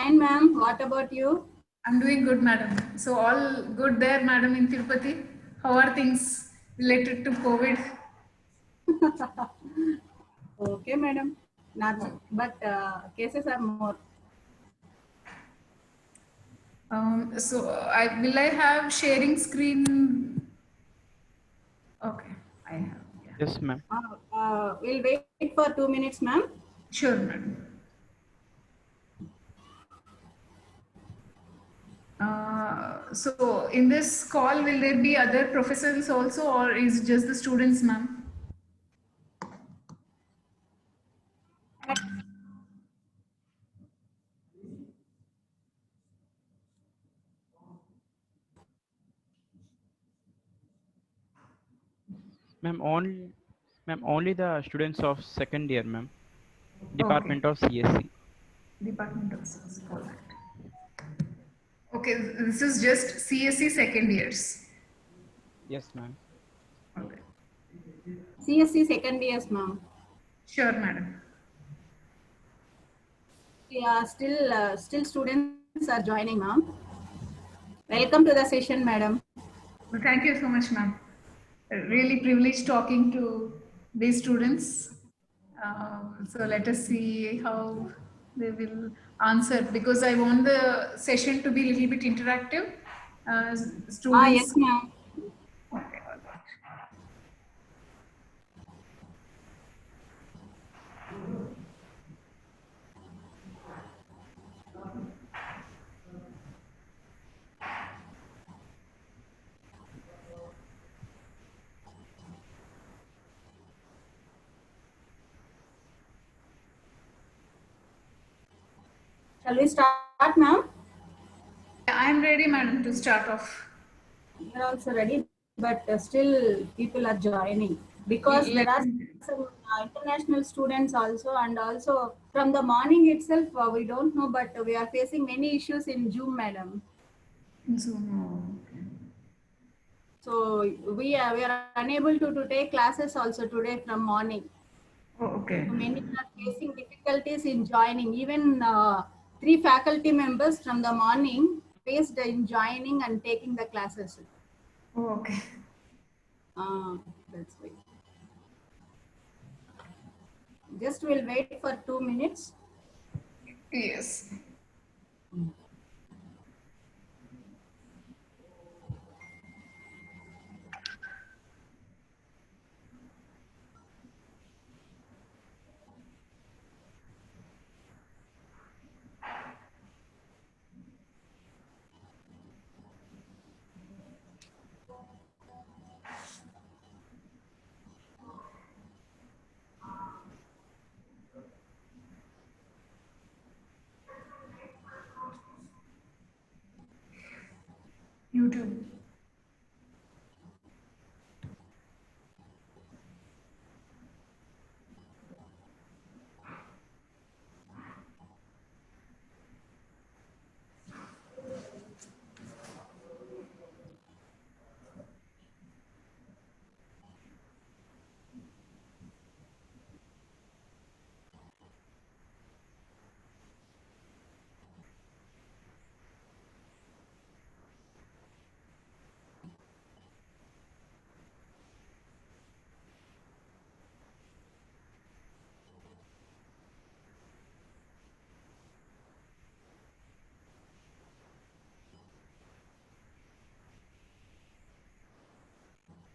Fine, ma'am. What about you? I'm doing good, madam. So all good there, madam, in Tirupati. How are things related to COVID? Okay, madam. Not, but cases are more. Will I have sharing screen? Okay, I have. Yeah, Yes, ma'am. We'll wait for 2 minutes, ma'am. sure, madam. So in this call, will there be other professors also, or is it just the students, ma'am? Ma'am, only the students of second year, ma'am. Okay, Department of CSC. Department of Social. All right. Okay, this is just CSC second years. Yes, ma'am. Okay, CSC second years, ma'am. sure, madam. Yeah, still students are joining, ma'am. Welcome to the session, madam. Well, thank you so much, ma'am. Really privileged talking to these students. So let us see how they will answer, because I want the session to be a little bit interactive. Yes, Students. ma'am. Okay, all right. Shall we start, ma'am? I am ready, madam, to start off. We are also ready, but still people are joining because there Let are me. some international students also, and also from the morning itself we don't know, but we are facing many issues in Zoom, madam. Zoom. So we are unable to take classes also today from morning. Oh, okay. So many are facing difficulties in joining. Even 3 faculty members from the morning faced in joining and taking the classes. Oh, okay. That's why. Just we'll wait for 2 minutes. Yes. YouTube.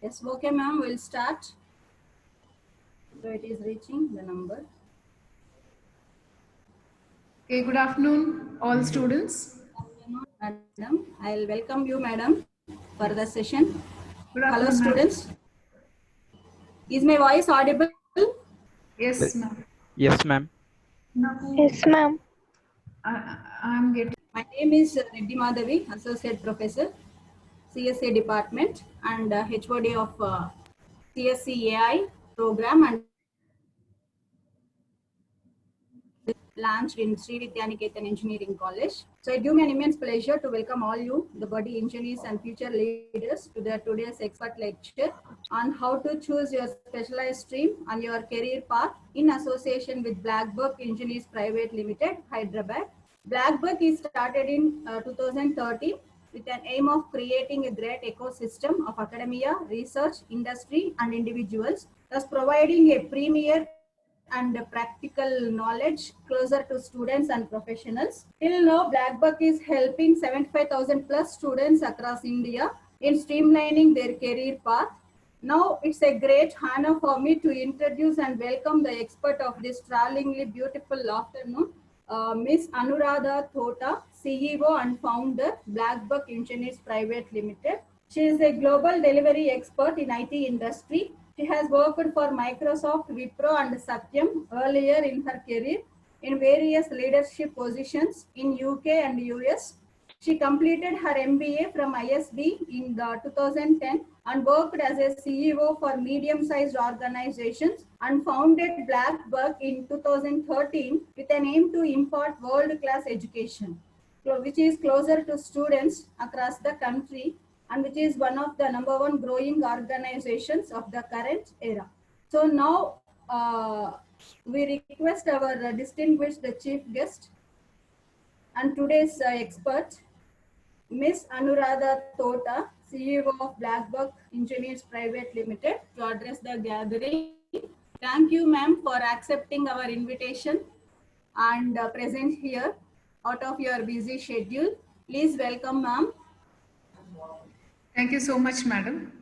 Yes, okay, ma'am. We'll start. So it is reaching the number. Okay, good afternoon, all students. Madam, I'll welcome you, madam, for the session. Good Hello, afternoon, ma'am. students. Is my voice audible? Yes, ma'am. Yes, ma'am. Yes, ma'am. I'm getting. My name is Reddy Madhavi, Associate Professor, CSA Department, and HOD of CSC AI program, and launched in Sri Vidyaniketan Engineering College. So it gives me an immense pleasure to welcome all you, the body engineers and future leaders, to the today's expert lecture on how to choose your specialized stream on your career path in association with Black Book Engineers Private Limited, Hyderabad. Blackbuck is started in 2013 with an aim of creating a great ecosystem of academia, research, industry, and individuals, thus providing a premier and practical knowledge closer to students and professionals. Till now, Blackbuck is helping 75,000 plus students across India in streamlining their career path. Now it's a great honor for me to introduce and welcome the expert of this startlingly beautiful afternoon, Ms. Anuradha Thota, CEO and founder, Blackbuck Engineers Private Limited. She is a global delivery expert in IT industry. She has worked for Microsoft, Wipro and Satyam earlier in her career in various leadership positions in UK and US. She completed her MBA from ISB in the 2010 and worked as a CEO for medium-sized organizations and founded Blackbuck in 2013 with an aim to impart world-class education, which is closer to students across the country and which is one of the #1 growing organizations of the current era. So now we request our distinguished chief guest and today's expert, Ms. Anuradha Tota, CEO of Blackbuck Engineers Private Limited, to address the gathering. Thank you, ma'am, for accepting our invitation and present here out of your busy schedule. Please welcome, ma'am. Thank you so much, madam.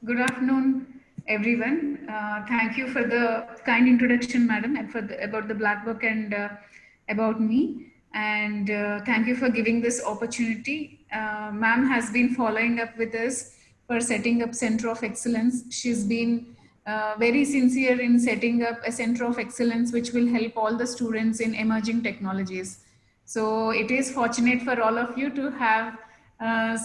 Good afternoon, everyone. Thank you for the kind introduction, madam, and about the Blackbuck and about me. And thank you for giving this opportunity. Ma'am has been following up with us for setting up Center of Excellence. She's been very sincere in setting up a Center of Excellence which will help all the students in emerging technologies. So it is fortunate for all of you to have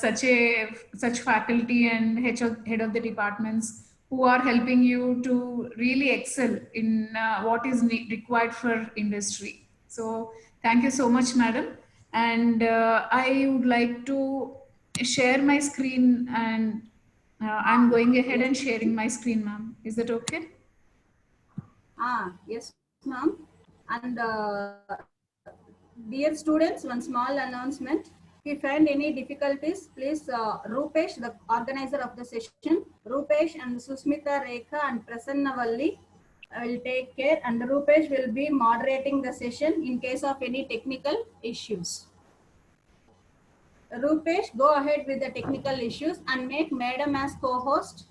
such faculty and head of the departments who are helping you to really excel in what is required for industry. So thank you so much, madam. And I would like to share my screen, and I'm going ahead and sharing my screen, ma'am. Is that okay? Yes, ma'am. And dear students, one small announcement. If you find any difficulties, please Rupesh, the organizer of the session, Rupesh and Susmita Rekha and Prasanna Valli will take care, and Rupesh will be moderating the session in case of any technical issues. Rupesh, go ahead with the technical issues and make madam as co-host.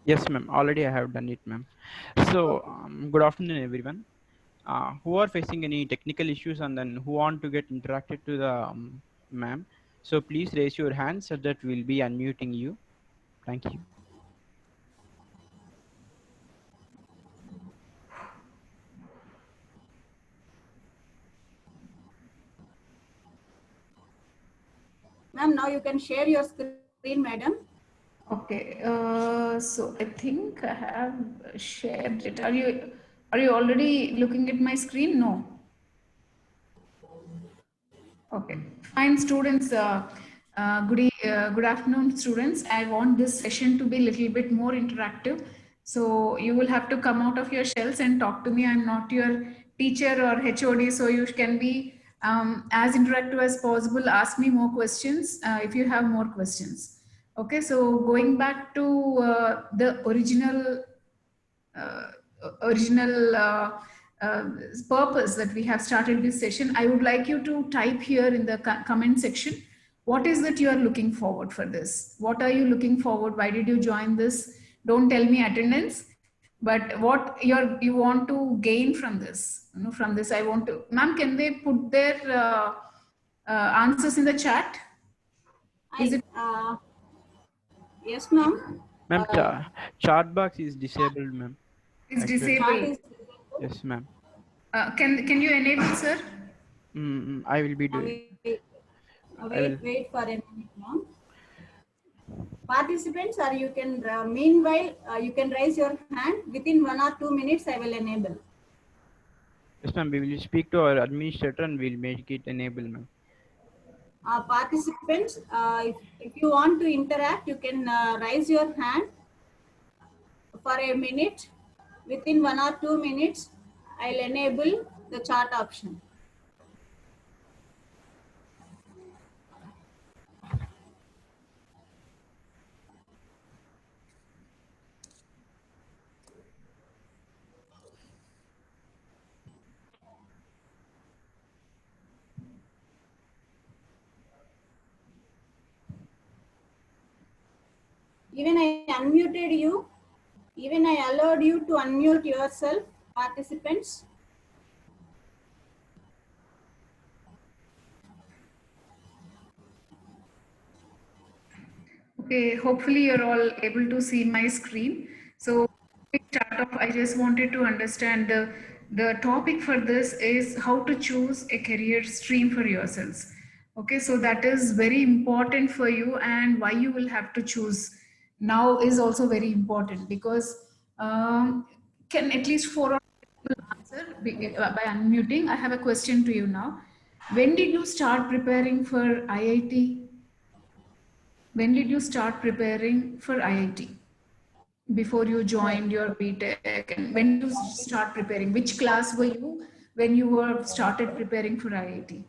Yes, ma'am. Already I have done it, ma'am. So, good afternoon, everyone. Who are facing any technical issues and then who want to get interacted to the ma'am? So please raise your hand so that we'll be unmuting you. Thank you. Ma'am, now you can share your screen, madam. Okay, so I think I have shared it. Are you already looking at my screen? No. Okay, fine, students. Good afternoon, students. I want this session to be a little bit more interactive. So you will have to come out of your shells and talk to me. I'm not your teacher or HOD, so you can be as interactive as possible. Ask me more questions if you have more questions. Okay, so going back to the uh, original purpose that we have started this session, I would like you to type here in the comment section, what is that you are looking forward for this? What are you looking forward? Why did you join this? Don't tell me attendance, but what you want to gain from this. You know, from this, I want to, ma'am, can they put their answers in the chat? Is it? Yes, ma'am. Ma'am, chat box is disabled, ma'am. It's Actually. disabled. Yes, ma'am. Can you enable, sir? I will be doing. Wait for a minute, ma'am. Participants, or you can meanwhile you can raise your hand within 1 or 2 minutes. I will enable. Yes, ma'am. We will speak to our administrator and we'll make it enable, ma'am. Participants, if you want to interact, you can raise your hand for a minute. Within 1 or 2 minutes, I'll enable the chat option. unmuted you. Even I allowed you to unmute yourself, participants. Okay, hopefully you're all able to see my screen. So to start off, I just wanted to understand the topic for this is how to choose a career stream for yourselves. Okay, so that is very important for you, and why you will have to choose now is also very important because can at least four of you answer by unmuting. I have a question to you now. When did you start preparing for IIT? When did you start preparing for IIT? Before you joined your BTech, and when did you start preparing? Which class were you when you were started preparing for IIT?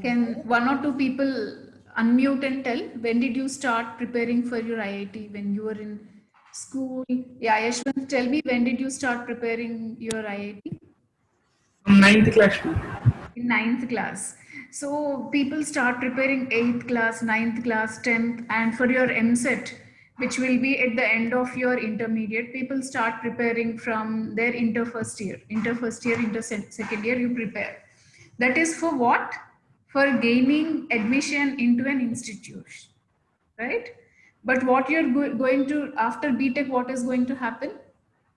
Can one or two people unmute and tell when did you start preparing for your IIT? When you were in school? Yeah, Yashwant, tell me, when did you start preparing your IIT? Ninth class. In ninth class. So people start preparing 8th class, ninth class, 10th, and for your MSET, which will be at the end of your intermediate, people start preparing from their inter first year, inter second year, you prepare. That is for what? For gaining admission into an institution, right? But what you're going to, after BTech, what is going to happen?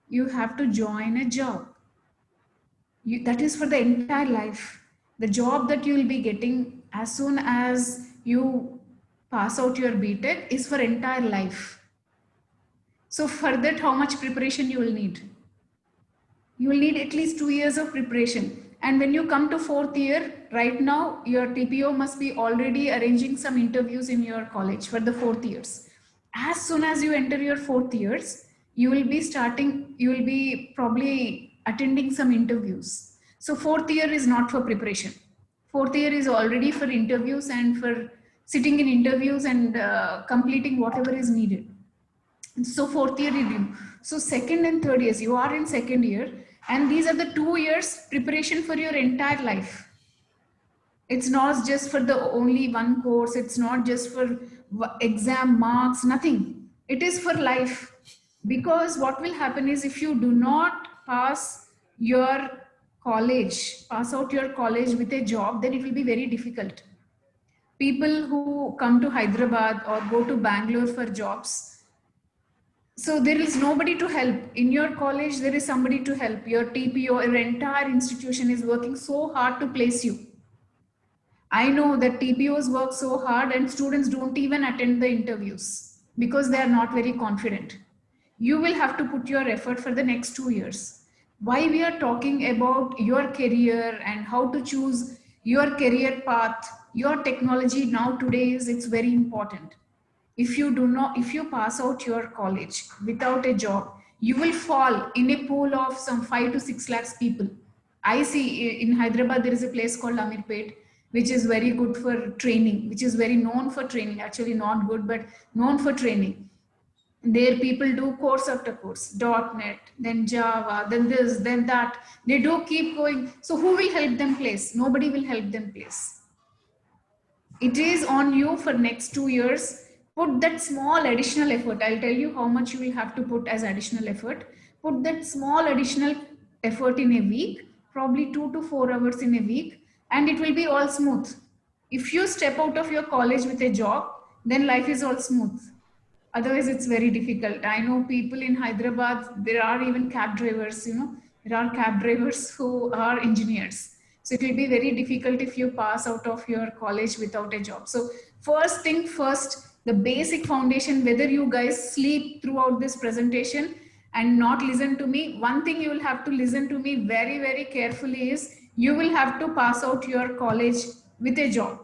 You have to join a job. That is for the entire life. The job that you will be getting as soon as you pass out your BTech is for entire life. So for that, how much preparation you will need? You will need at least 2 years of preparation. And when you come to 4th year, right now, your TPO must be already arranging some interviews in your college for the 4th years. As soon as you enter your 4th years, you will be probably attending some interviews. So 4th year is not for preparation. 4th year is already for interviews and for sitting in interviews and completing whatever is needed. So 4th year review. So second and third years, you are in second year, and these are the 2 years preparation for your entire life. It's not just for the only one course. It's not just for exam marks, nothing. It is for life. Because what will happen is if you do not pass your college, pass out your college with a job, then it will be very difficult. People who come to Hyderabad or go to Bangalore for jobs, so there is nobody to help. In your college, there is somebody to help. Your TPO, your entire institution is working so hard to place you. I know that TPOs work so hard and students don't even attend the interviews because they are not very confident. You will have to put your effort for the next 2 years. Why we are talking about your career and how to choose your career path, your technology now today is it's very important. If you pass out your college without a job, you will fall in a pool of some 5 to 6 lakhs people. I see in Hyderabad there is a place called Amirpet, which is very good for training, which is very known for training, actually not good but known for training. There people do course after course, .NET, then Java, then this, then that. They do keep going. So who will help them place? Nobody will help them place. It is on you for next 2 years. Put that small additional effort. I'll tell you how much you will have to put as additional effort. Put that small additional effort in a week, probably 2 to 4 hours in a week, and it will be all smooth. If you step out of your college with a job, then life is all smooth. Otherwise, it's very difficult. I know people in Hyderabad, there are even cab drivers, there are cab drivers who are engineers. So it will be very difficult if you pass out of your college without a job. So first thing first, the basic foundation, whether you guys sleep throughout this presentation and not listen to me, one thing you will have to listen to me very, very carefully is you will have to pass out your college with a job.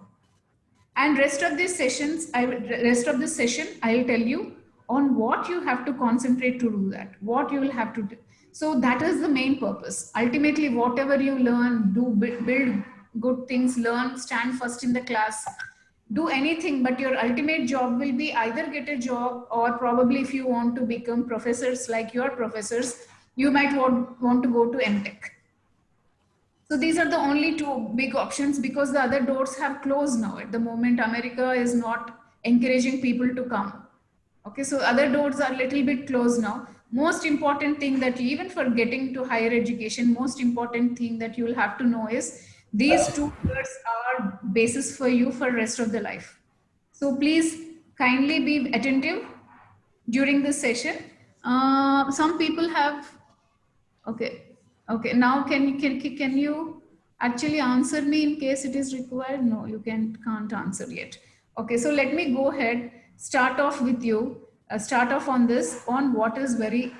And rest of this session, I will tell you on what you have to concentrate to do that, what you will have to do. So that is the main purpose. Ultimately, whatever you learn, do build good things, learn, stand first in the class, do anything, but your ultimate job will be either get a job or probably if you want to become professors like your professors, you might want to go to MTech. So these are the only two big options because the other doors have closed now. At the moment, America is not encouraging people to come. Okay, so other doors are a little bit closed now. Most important thing that even for getting to higher education, most important thing that you will have to know is these 2 years are basis for you for rest of the life. So please kindly be attentive during this session. Some people have, okay, okay. Now can you actually answer me in case it is required? No, you can't answer yet. Okay, so let me go ahead, start off with you, start off on this, on what is very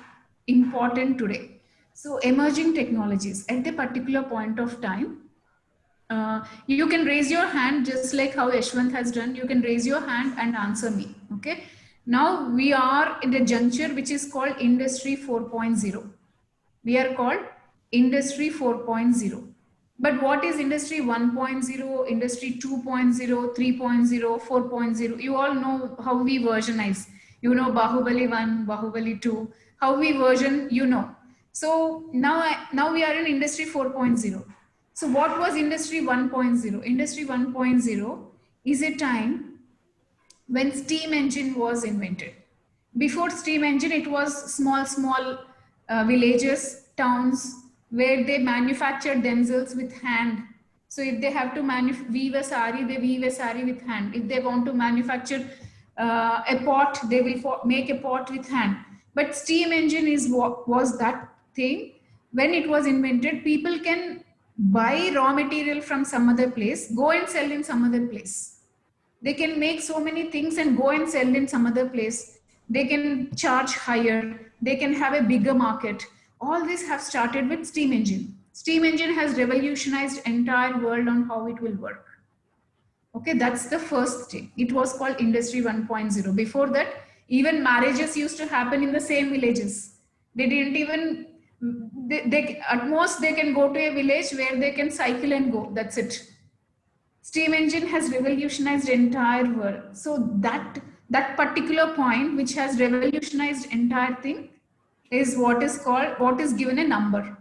important today. So emerging technologies at the particular point of time, you can raise your hand just like how Yashwant has done. You can raise your hand and answer me. Okay. Now we are in the juncture which is called Industry 4.0. We are called Industry 4.0. But what is Industry 1.0, Industry 2.0, 3.0, 4.0? You all know how we versionize. You know Bahubali 1, Bahubali 2, how we version, you know. So now we are in Industry 4.0. So what was Industry 1.0? Industry 1.0 is a time when steam engine was invented. Before steam engine, it was small villages, towns, where they manufactured themselves with hand. So if they have to weave a sari, they weave a sari with hand. If they want to manufacture a pot, they will make a pot with hand. But steam engine was that thing. When it was invented, people can buy raw material from some other place, go and sell in some other place. They can make so many things and go and sell in some other place. They can charge higher. They can have a bigger market. All this have started with steam engine. Steam engine has revolutionized entire world on how it will work. Okay, that's the first thing. It was called Industry 1.0. Before that, even marriages used to happen in the same villages. They didn't even, at most they can go to a village where they can cycle and go. That's it. Steam engine has revolutionized entire world. So that particular point which has revolutionized entire thing is what is called, what is given a number.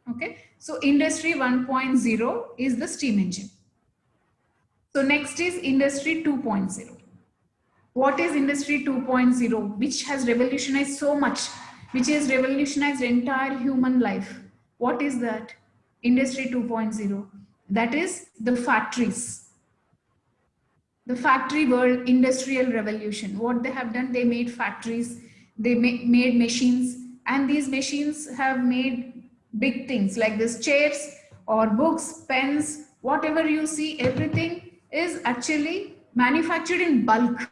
Okay, so Industry 1.0 is the steam engine. So next is Industry 2.0. What is Industry 2.0, which has revolutionized so much, which has revolutionized entire human life? What is that? Industry 2.0. That is the factories. The factory world, industrial revolution. What they have done, they made factories, they made machines, and these machines have made big things like this chairs or books, pens, whatever you see, everything is actually manufactured in bulk.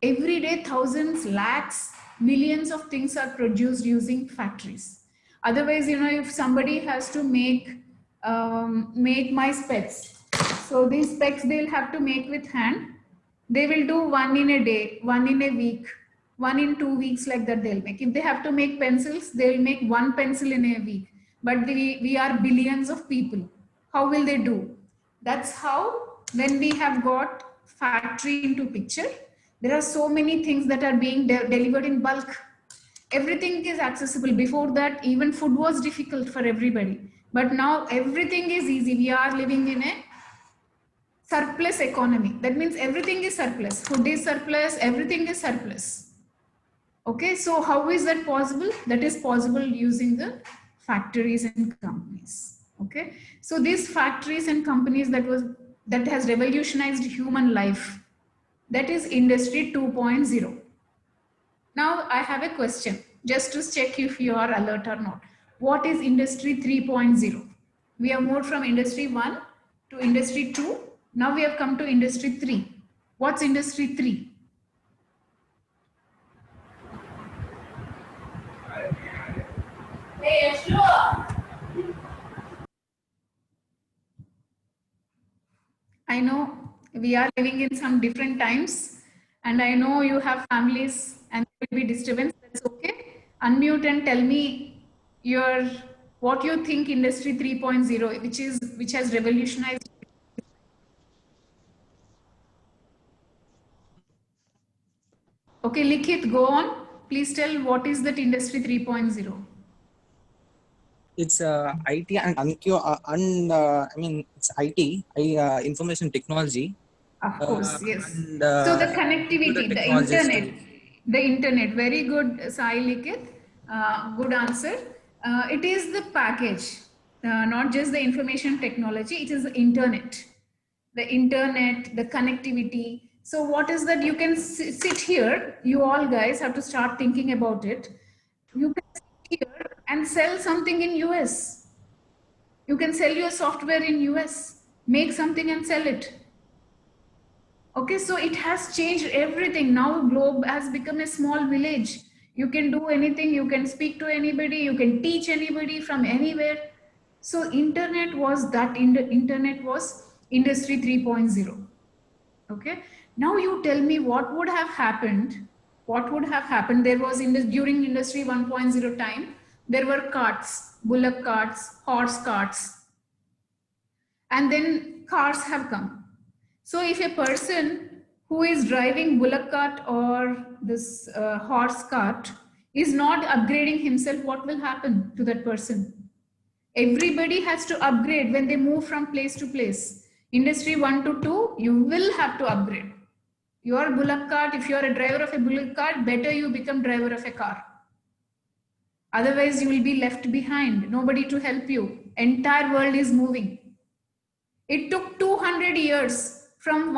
Every day, thousands, lakhs, millions of things are produced using factories. Otherwise, you know, if somebody has to make my specs, so these specs they'll have to make with hand. They will do one in a day, one in a week, one in 2 weeks, like that they'll make. If they have to make pencils, they'll make one pencil in a week. But we are billions of people. How will they do? That's how, when we have got factory into picture, there are so many things that are being delivered in bulk. Everything is accessible. Before that, even food was difficult for everybody. But now everything is easy. We are living in a surplus economy. That means everything is surplus. Food is surplus, everything is surplus. Okay, so how is that possible? That is possible using the factories and companies. Okay, so these factories and companies that has revolutionized human life. That is Industry 2.0. Now I have a question just to check if you are alert or not. What is Industry 3.0? We have moved from Industry 1 to Industry 2. Now we have come to Industry 3. What's Industry 3? Hey, sure. I know we are living in some different times, and I know you have families and there will be disturbance. That's okay. Unmute and tell me what you think Industry 3.0, which has revolutionized. Okay, Likhit, go on. Please tell what is that Industry 3.0. it's IT and I mean it's IT, information technology. Of course, yes. And So the computer connectivity, the technologies internet, too. very good, Sai Likith, good answer. It is the package, not just the information technology, it is the internet. The internet, the connectivity. So what is that? You can sit here, you all guys have to start thinking about it. You can sit here and sell something in US. You can sell your software in US, make something and sell it. Okay, so it has changed everything. Now globe has become a small village. You can do anything, you can speak to anybody, you can teach anybody from anywhere. So internet was that, internet was industry 3.0. Okay, now you tell me what would have happened. What would have happened? There was during industry 1.0 time, there were carts, bullock carts, horse carts, and then cars have come. So if a person who is driving bullock cart or this horse cart is not upgrading himself, what will happen to that person? Everybody has to upgrade when they move from place to place. Industry 1 to 2, you will have to upgrade. Your bullock cart, if you are a driver of a bullock cart, better you become driver of a car. Otherwise, you will be left behind, nobody to help you. Entire world is moving. It took 200 years from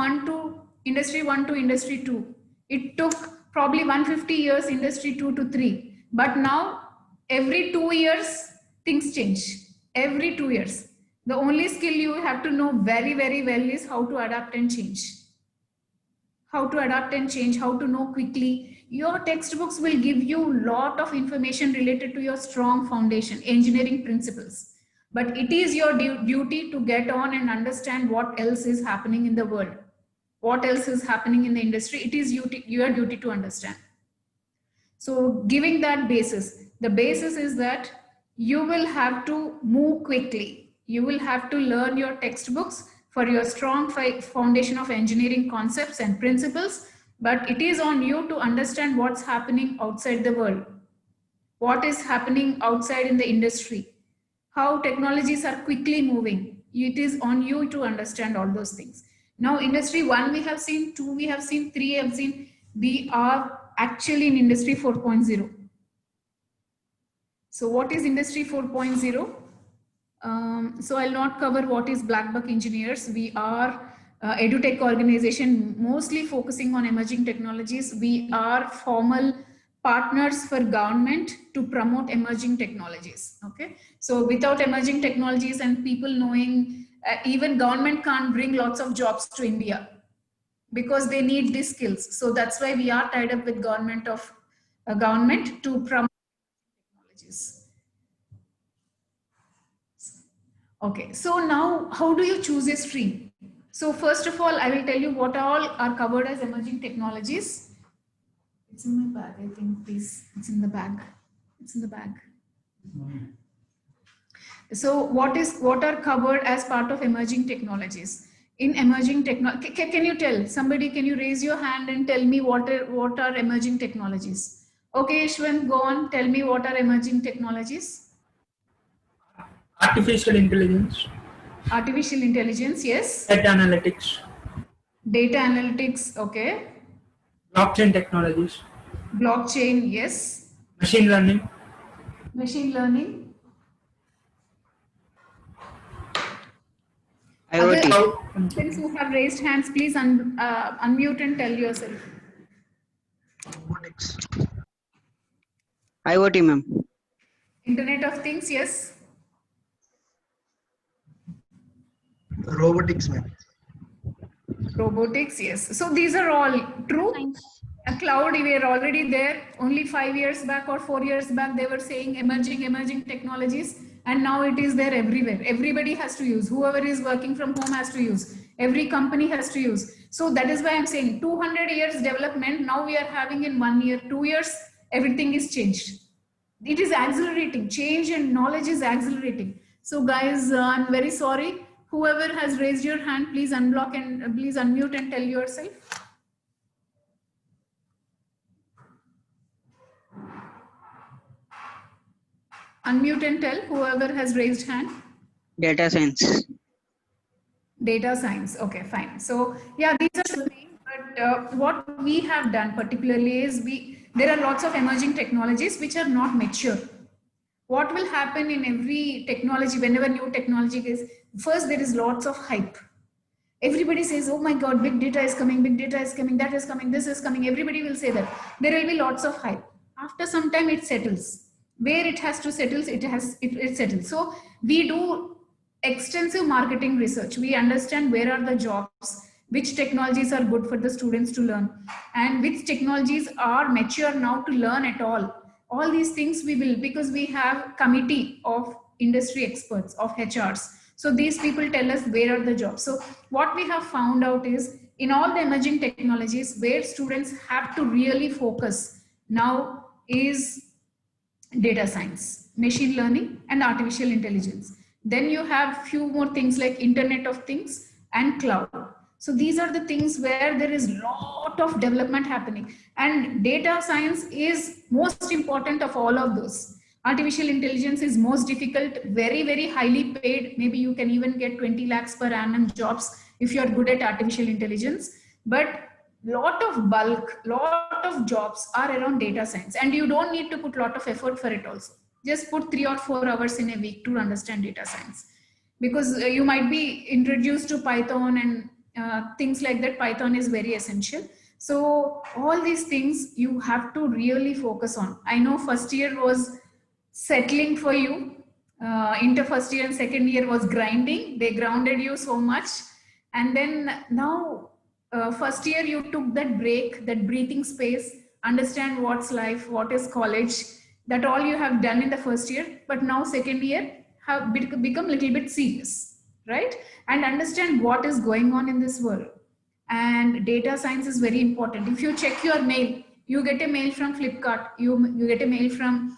industry 1 to industry 2. It took probably 150 years industry 2 to 3. But now every 2 years things change. Every 2 years. The only skill you have to know very, very well is how to adapt and change. How to adapt and change, how to know quickly. Your textbooks will give you a lot of information related to your strong foundation, engineering principles. But it is your duty to get on and understand what else is happening in the world. What else is happening in the industry. It is your duty to understand. So giving that basis, the basis is that you will have to move quickly. You will have to learn your textbooks for your strong foundation of engineering concepts and principles, but it is on you to understand what's happening outside the world. What is happening outside in the industry? How technologies are quickly moving. It is on you to understand all those things. Now, industry 1 we have seen, 2 we have seen, 3 we have seen. We are actually in industry 4.0. So what is industry 4.0? So I'll not cover what is Black Buck Engineers. We are EduTech organization mostly focusing on emerging technologies. We are formal partners for government to promote emerging technologies. Okay, so without emerging technologies and people knowing, even government can't bring lots of jobs to India because they need these skills. So that's why we are tied up with government to promote technologies. Okay, so now how do you choose a stream? So first of all, I will tell you what all are covered as emerging technologies. It's in my bag, I think, please. It's in the bag. It's in the bag. So what are covered as part of emerging technologies? In emerging technology, can you tell somebody? Can you raise your hand and tell me what are emerging technologies? Okay, Ishwan, go on. Tell me what are emerging technologies. Artificial intelligence. Artificial intelligence, yes. Data analytics. Data analytics, okay. Blockchain technologies. Blockchain, yes. Machine learning. Machine learning. IoT. Other participants who have raised hands, please unmute and tell yourself. Robotics. IoT, ma'am. Internet of Things, yes. Robotics, ma'am. Robotics, yes. So these are all true. A cloud, we were already there. Only 5 years back or 4 years back, they were saying emerging technologies. And now it is there everywhere. Everybody has to use. Whoever is working from home has to use. Every company has to use. So that is why I'm saying 200 years development. Now we are having in 1 year, 2 years, everything is changed. It is accelerating. Change and knowledge is accelerating. So guys, I'm very sorry. Whoever has raised your hand, please unblock and please unmute and tell yourself. Unmute and tell whoever has raised hand. Data science. Data science. Okay, fine. So yeah, these are the main. But what we have done particularly is there are lots of emerging technologies which are not mature. What will happen in every technology, whenever new technology is, first there is lots of hype. Everybody says, oh my God, big data is coming, that is coming, this is coming. Everybody will say that. There will be lots of hype. After some time it settles. Where it has to settle, it settles. So we do extensive marketing research. We understand where are the jobs, which technologies are good for the students to learn, and which technologies are mature now to learn at all. All these things we will, because we have committee of industry experts, of HRs. So these people tell us where are the jobs. So what we have found out is in all the emerging technologies where students have to really focus now is data science, machine learning, and artificial intelligence. Then you have few more things like Internet of Things and cloud. So these are the things where there is lot of development happening, and data science is most important of all of those. Artificial intelligence is most difficult, very, very highly paid. Maybe you can even get 20 lakhs per annum jobs if you're good at artificial intelligence. But lot of bulk, lot of jobs are around data science, and you don't need to put lot of effort for it also. Just put 3 or 4 hours in a week to understand data science, because you might be introduced to Python and things like that. Python is very essential. So all these things you have to really focus on. I know first year was settling for you. Into first year and second year was grinding. They grounded you so much. And then now first year you took that break, that breathing space, understand what's life, what is college, that all you have done in the first year. But now second year have become a little bit serious, right? And understand what is going on in this world. And data science is very important. If you check your mail, you get a mail from Flipkart, you get a mail from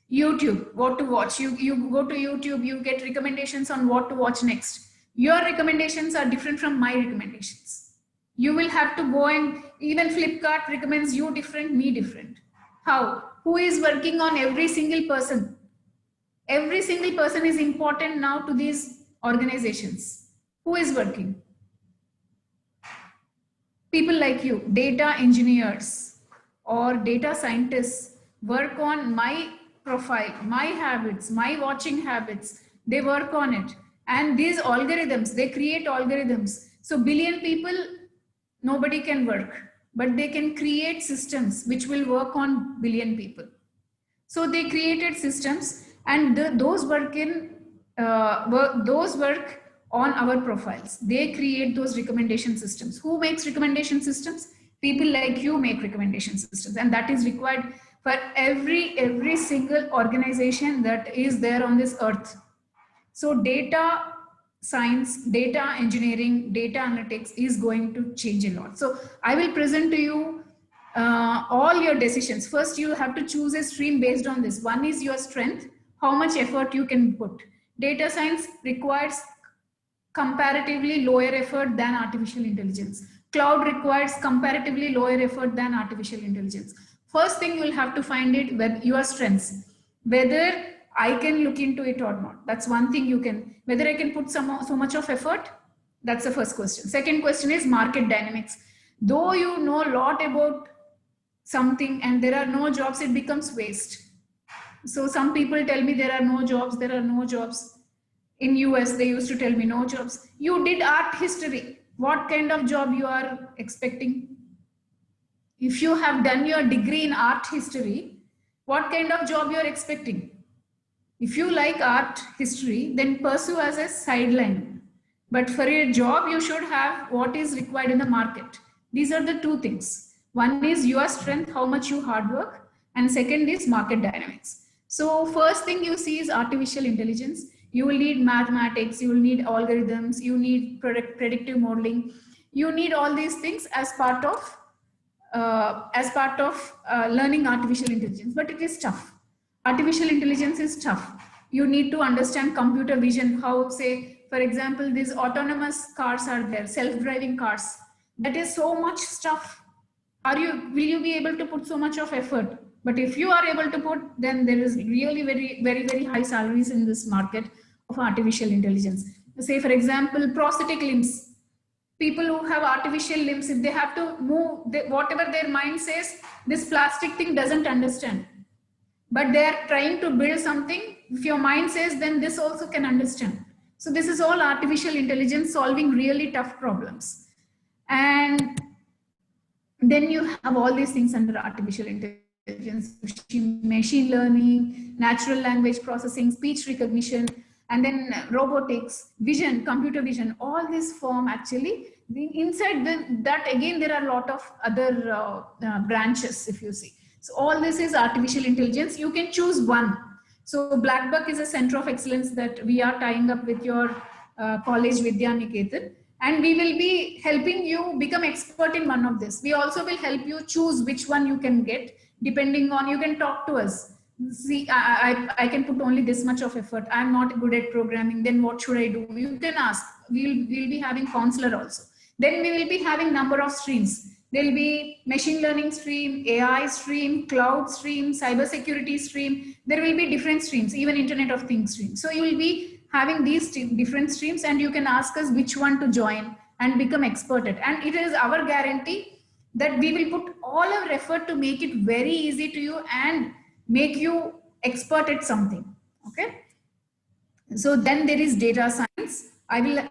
YouTube, what to watch. You go to YouTube, you get recommendations on what to watch next. Your recommendations are different from my recommendations. You will have to go, and even Flipkart recommends you different, me different. How? Who is working on every single person? Every single person is important now to these organizations. Who is working? People like you, data engineers or data scientists, work on my profile, my habits, my watching habits. They work on it. And these algorithms, they create algorithms. So billion people, nobody can work, but they can create systems which will work on billion people. So they created systems, and those work on our profiles. They create those recommendation systems. Who makes recommendation systems? People like you make recommendation systems, and that is required for every single organization that is there on this earth. So data science, data engineering, data analytics is going to change a lot. So I will present to you all your decisions. First, you have to choose a stream based on this. One is your strength, how much effort you can put. Data science requires comparatively lower effort than artificial intelligence. Cloud requires comparatively lower effort than artificial intelligence. First thing you will have to find it with your strengths, whether I can look into it or not. That's one thing you can, whether I can put so much of effort. That's the first question. Second question is market dynamics. Though you know a lot about something and there are no jobs, it becomes waste. So some people tell me there are no jobs, there are no jobs. In US, they used to tell me no jobs. You did art history. What kind of job you are expecting? If you have done your degree in art history, what kind of job you are expecting? If you like art history, then pursue as a sideline. But for a job, you should have what is required in the market. These are the two things. One is your strength, how much you hard work, and second is market dynamics. So first thing you see is artificial intelligence. You will need mathematics, you will need algorithms, you need predictive modeling. You need all these things as part of learning artificial intelligence, but it is tough. Artificial intelligence is tough. You need to understand computer vision, how, say, for example, these autonomous cars are there, self-driving cars. That is so much stuff. Will you be able to put so much of effort? But if you are able to put, then there is really very high salaries in this market of artificial intelligence. Say for example, prosthetic limbs. People who have artificial limbs, if they have to move, whatever their mind says, this plastic thing doesn't understand. But they are trying to build something. If your mind says, then this also can understand. So this is all artificial intelligence solving really tough problems. And then you have all these things under artificial intelligence, machine learning, natural language processing, speech recognition, and then robotics, vision, computer vision, all this form actually. Inside that again, there are a lot of other branches, if you see. So all this is artificial intelligence. You can choose one. So Blackbuck is a center of excellence that we are tying up with your college Vidya Niketan. And we will be helping you become expert in one of this. We also will help you choose which one you can get, depending on, you can talk to us. See, I can put only this much of effort. I'm not good at programming. Then what should I do? You can ask. We'll be having counselor also. Then we will be having number of streams. There'll be machine learning stream, AI stream, cloud stream, cybersecurity stream. There will be different streams, even Internet of Things stream. So you will be having these different streams, and you can ask us which one to join and become expert at. And it is our guarantee that we will put all our effort to make it very easy to you and make you expert at something. Okay. So then there is data science. I will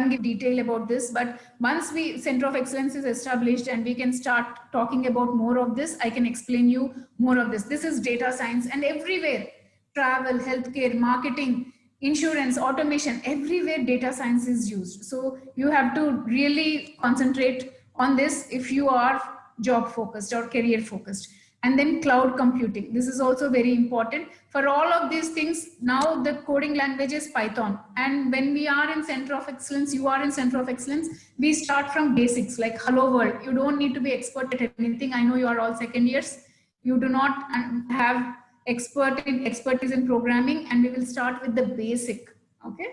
give detail about this, but once Center of Excellence is established and we can start talking about more of this, I can explain you more of this. This is data science, and everywhere, travel, healthcare, marketing, insurance, automation, everywhere data science is used. So you have to really concentrate on this if you are job focused or career focused. And then cloud computing. This is also very important. For all of these things, now the coding language is Python. And when we are in Center of Excellence, you are in Center of Excellence, we start from basics like hello world. You don't need to be expert at anything. I know you are all second years. You do not have expertise in programming, and we will start with the basic. Okay.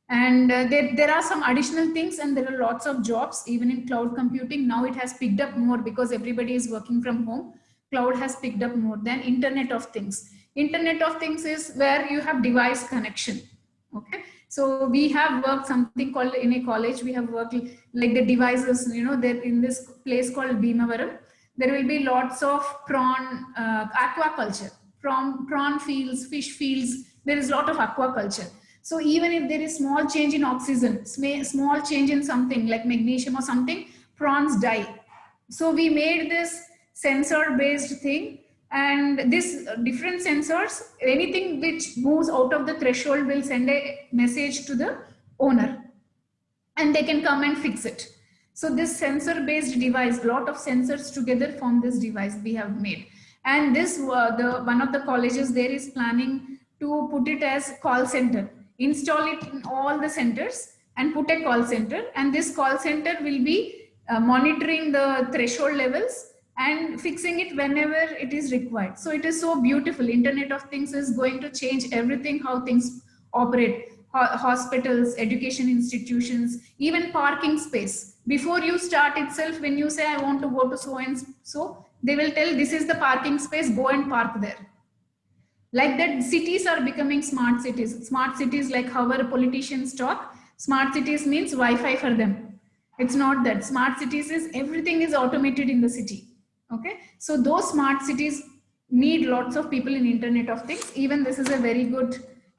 And there are some additional things, and there are lots of jobs even in cloud computing. Now it has picked up more because everybody is working from home. Cloud has picked up more than Internet of Things. Internet of Things is where you have device connection. Okay. So we have worked something called, in a college, we have worked like the devices, you know, they're in this place called Bhimavaram. There will be lots of prawn aquaculture, from prawn fields, fish fields. There is a lot of aquaculture. So even if there is small change in oxygen, small change in something like magnesium or something, prawns die. So we made this sensor based thing, and this different sensors, anything which moves out of the threshold will send a message to the owner, and they can come and fix it. So this sensor based device, lot of sensors together form this device we have made. And this one of the colleges there is planning to put it as call center, install it in all the centers and put a call center, and this call center will be monitoring the threshold levels and fixing it whenever it is required. So it is so beautiful. Internet of Things is going to change everything, how things operate. Hospitals, education institutions, even parking space. Before you start itself, when you say I want to go to so and so, they will tell this is the parking space, go and park there. Like that, cities are becoming smart cities. Smart cities, like how our politicians talk, smart cities means Wi-Fi for them. It's not that. Smart cities is everything is automated in the city. Okay, so those smart cities need lots of people in Internet of Things. Even this is a very good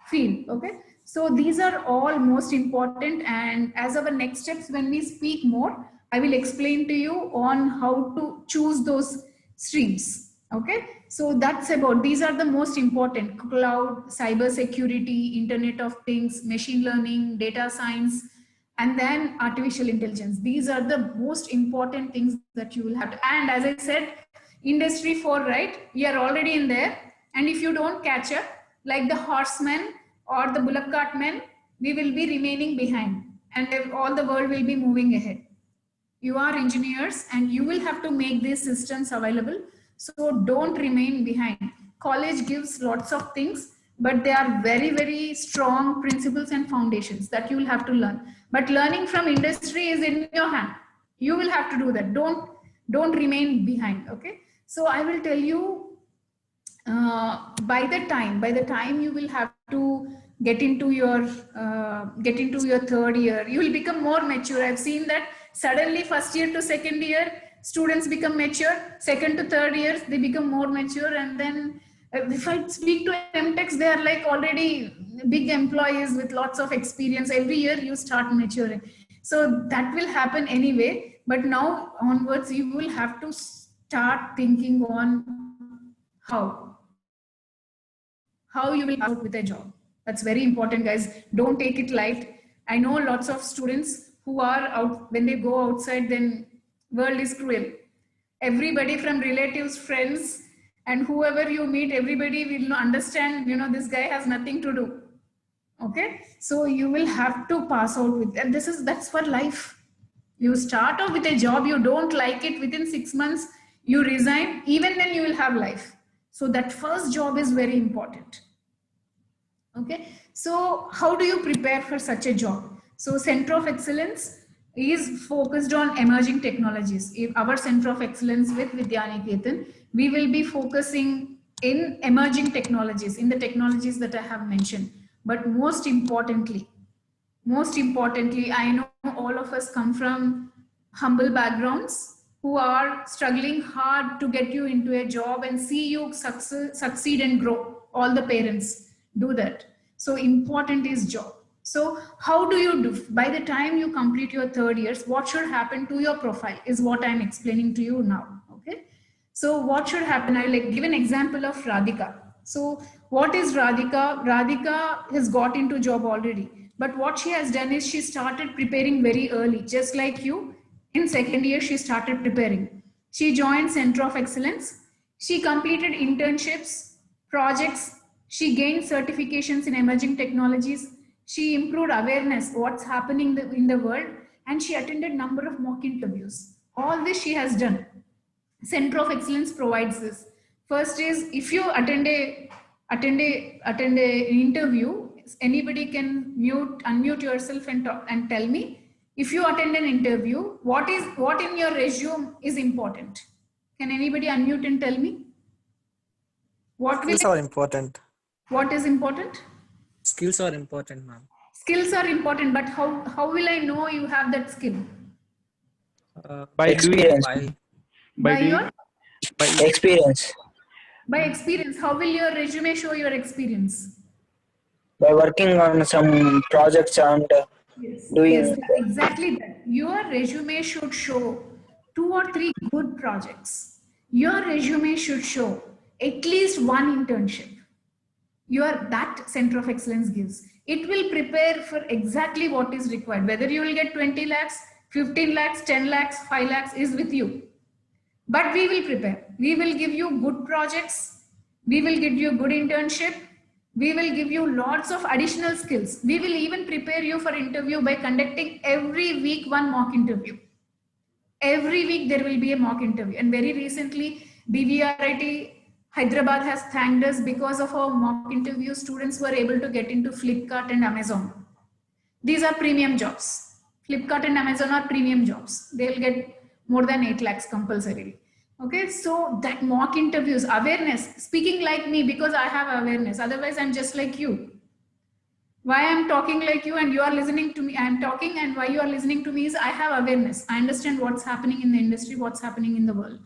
field. Okay, so these are all most important, and as our next steps, when we speak more, I will explain to you on how to choose those streams. Okay, so that's about, these are the most important: cloud, cyber security, Internet of Things, machine learning, data science, and then artificial intelligence. These are the most important things that you will have to, and as I said, industry 4, right? We are already in there, and if you don't catch up, like the horsemen or the bullock cart men, we will be remaining behind, and all the world will be moving ahead. You are engineers, and you will have to make these systems available. So don't remain behind. College gives lots of things, but they are very, very strong principles and foundations that you will have to learn. But learning from industry is in your hand. You will have to do that. Don't Don't remain behind. Okay. So I will tell you, by the time you will have to get into your third year, you will become more mature. I've seen that suddenly first year to second year, students become mature. Second to third years, they become more mature. And then if I speak to MTechs, they are like already big employees with lots of experience. Every year you start maturing. So that will happen anyway. But now onwards, you will have to start thinking on how you will out with a job. That's very important, guys. Don't take it light. I know lots of students who are out, when they go outside, then world is cruel. Everybody from relatives, friends, and whoever you meet, everybody will understand, this guy has nothing to do. Okay. So you will have to pass out with, and that's for life. You start off with a job, you don't like it, within 6 months, you resign, even then you will have life. So that first job is very important. Okay. So how do you prepare for such a job? So Center of Excellence is focused on emerging technologies. If our Center of Excellence with Vidyaniketan, we will be focusing in emerging technologies, in the technologies that I have mentioned. But most importantly, I know all of us come from humble backgrounds who are struggling hard to get you into a job and see you succeed and grow. All the parents do that. So important is job. So how do you do? By the time you complete your third years, what should happen to your profile is what I'm explaining to you now. Okay. So what should happen? I'll give an example of Radhika. So what is Radhika? Radhika has got into job already. But what she has done is she started preparing very early, just like you. In second year, she started preparing. She joined Center of Excellence. She completed internships, projects. She gained certifications in emerging technologies. She improved awareness what's happening in the world, and she attended number of mock interviews. All this she has done. Center of Excellence provides this. First is, if you attend a interview, anybody can unmute yourself and talk and tell me, if you attend an interview, what in your resume is important? Can anybody unmute and tell me? Skills are important. What is important? Skills are important, ma'am. Skills are important, but how will I know you have that skill? By Experience. doing Experience. By experience. How will your resume show your experience? By working on some projects and doing. Yes, exactly that. Your resume should show 2 or 3 good projects. Your resume should show at least 1 internship. That Center of Excellence gives. It will prepare for exactly what is required. Whether you will get 20 lakhs, 15 lakhs, 10 lakhs, 5 lakhs is with you. But we will prepare. We will give you good projects. We will give you good internship. We will give you lots of additional skills. We will even prepare you for interview by conducting every week 1 mock interview. Every week there will be a mock interview. And very recently, DVRIT Hyderabad has thanked us because of our mock interview. Students were able to get into Flipkart and Amazon. These are premium jobs. Flipkart and Amazon are premium jobs. They'll get more than 8 lakhs compulsorily. Okay, so that mock interviews, awareness, speaking like me because I have awareness. Otherwise, I'm just like you. Why I'm talking like you and you are listening to me, I'm talking, and why you are listening to me is I have awareness. I understand what's happening in the industry, what's happening in the world.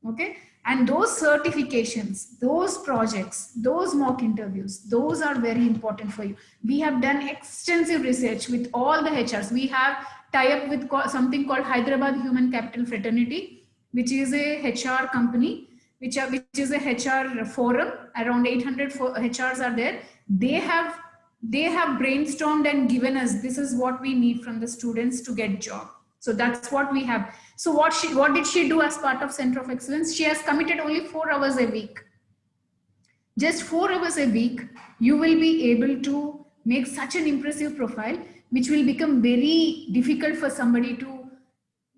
Okay, and those certifications, those projects, those mock interviews, those are very important for you. We have done extensive research with all the HRs. We have tie-up with something called Hyderabad Human Capital Fraternity, which is a HR company, which is a HR forum. Around 800 HRs are there. They have brainstormed and given us, this is what we need from the students to get job. So that's what we have. So what did she do as part of Center of Excellence? She has committed only 4 hours a week. Just 4 hours a week, you will be able to make such an impressive profile, which will become very difficult for somebody to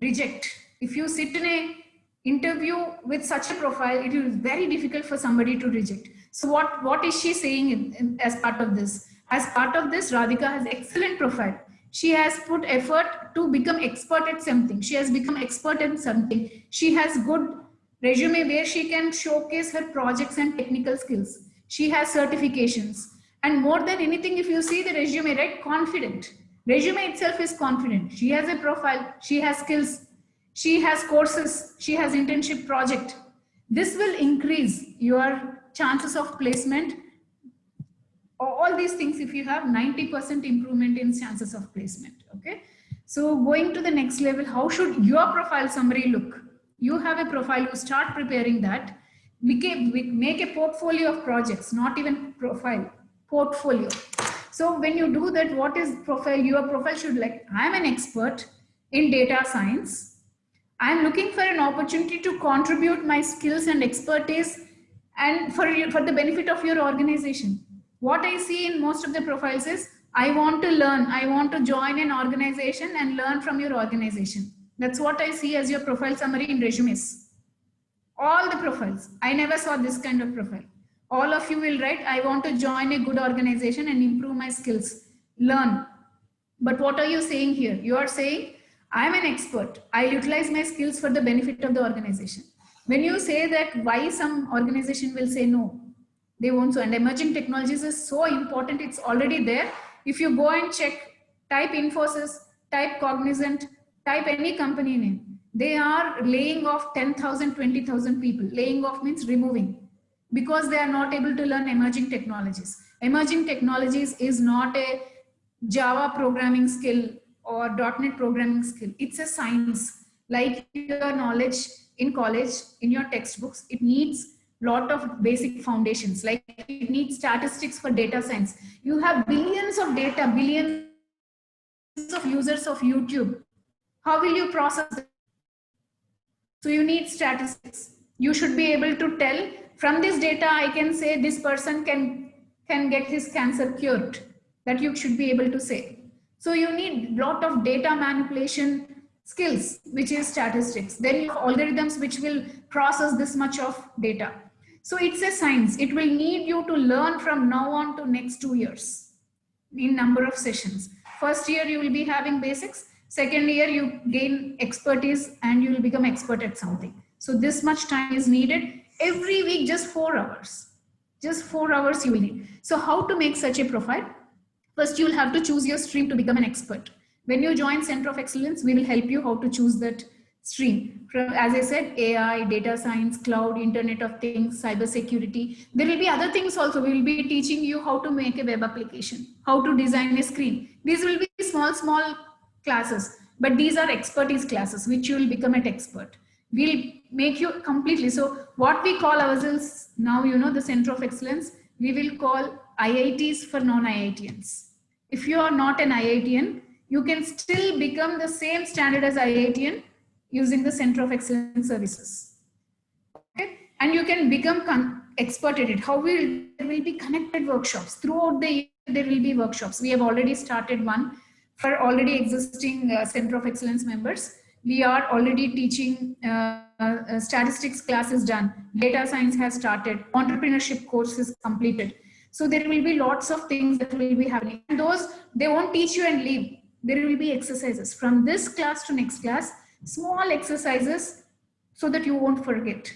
reject. If you sit in a interview with such a profile, it is very difficult for somebody to reject. So what is she saying as part of this? As part of this, Radhika has excellent profile. She has put effort to become expert at something. She has become expert at something. She has good resume where she can showcase her projects and technical skills. She has certifications. And more than anything, if you see the resume, right, confident. Resume itself is confident. She has a profile, she has skills, she has courses, she has internship project. This will increase your chances of placement. All these things, if you have 90% improvement in chances of placement. Okay. So going to the next level, how should your profile summary look? You have a profile, you start preparing that. Make a portfolio of projects, not even profile, portfolio. So when you do that, what is profile? Your profile should like, I'm an expert in data science. I'm looking for an opportunity to contribute my skills and expertise and for the benefit of your organization. What I see in most of the profiles is, I want to learn, I want to join an organization and learn from your organization. That's what I see as your profile summary in resumes. All the profiles. I never saw this kind of profile. All of you will write, I want to join a good organization and improve my skills, learn. But what are you saying here? You are saying, I'm an expert. I utilize my skills for the benefit of the organization. When you say that, why some organization will say no? They won't. So, and emerging technologies is so important. It's already there. If you go and check, type Infosys, type Cognizant, type any company name, they are laying off 10,000, 20,000 people. Laying off means removing, because they are not able to learn emerging technologies. Emerging technologies is not a Java programming skill or .NET programming skill. It's a science. Like your knowledge in college, in your textbooks, it needs lot of basic foundations. Like it needs statistics for data science. You have billions of data, billions of users of YouTube. How will you process that? So you need statistics. You should be able to tell, from this data, I can say this person can get his cancer cured. That you should be able to say. So you need lot of data manipulation skills, which is statistics. Then you have algorithms which will process this much of data. So it's a science. It will need you to learn from now on to next 2 years in number of sessions. First year you will be having basics. Second year you gain expertise and you will become expert at something. So this much time is needed. Every week, just 4 hours. Just 4 hours you will need. So how to make such a profile? First, you will have to choose your stream to become an expert. When you join Center of Excellence, we will help you how to choose that stream. From, as I said, AI, data science, cloud, Internet of Things, cyber security. There will be other things also. We will be teaching you how to make a web application, how to design a screen. These will be small classes, but these are expertise classes, which you will become an expert. We'll make you completely. So what we call ourselves now, you know, the Center of Excellence, we will call IITs for non-IITians. If you are not an IITian, you can still become the same standard as IITian using the Center of Excellence services. Okay? And you can become expert at it. How will there will be connected workshops throughout the year? There will be workshops. We have already started one for already existing Center of Excellence members. We are already teaching statistics classes done. Data science has started. Entrepreneurship course is completed. So there will be lots of things that will be happening. And those, they won't teach you and leave. There will be exercises from this class to next class, small exercises so that you won't forget.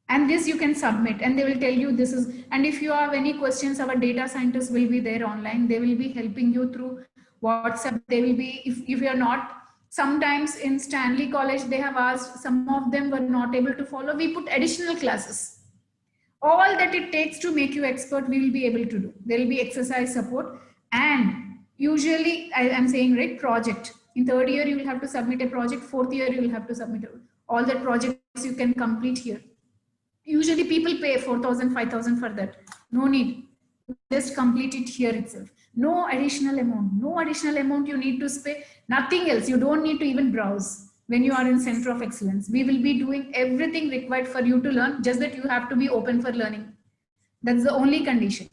And this you can submit and they will tell you this is, and if you have any questions, our data scientists will be there online. They will be helping you through WhatsApp. They will be, if you are not, sometimes in Stanley College, they have asked, some of them were not able to follow. We put additional classes. All that it takes to make you expert, we will be able to do. There will be exercise support and usually, I am saying, right, project. In third year, you will have to submit a project. Fourth year, you will have to submit all the projects you can complete here. Usually people pay 4,000, 5,000 for that. No need. Just complete it here itself. No additional amount. No additional amount you need to pay. Nothing else. You don't need to even browse. When you are in Center of Excellence, we will be doing everything required for you to learn, just that you have to be open for learning. That's the only condition.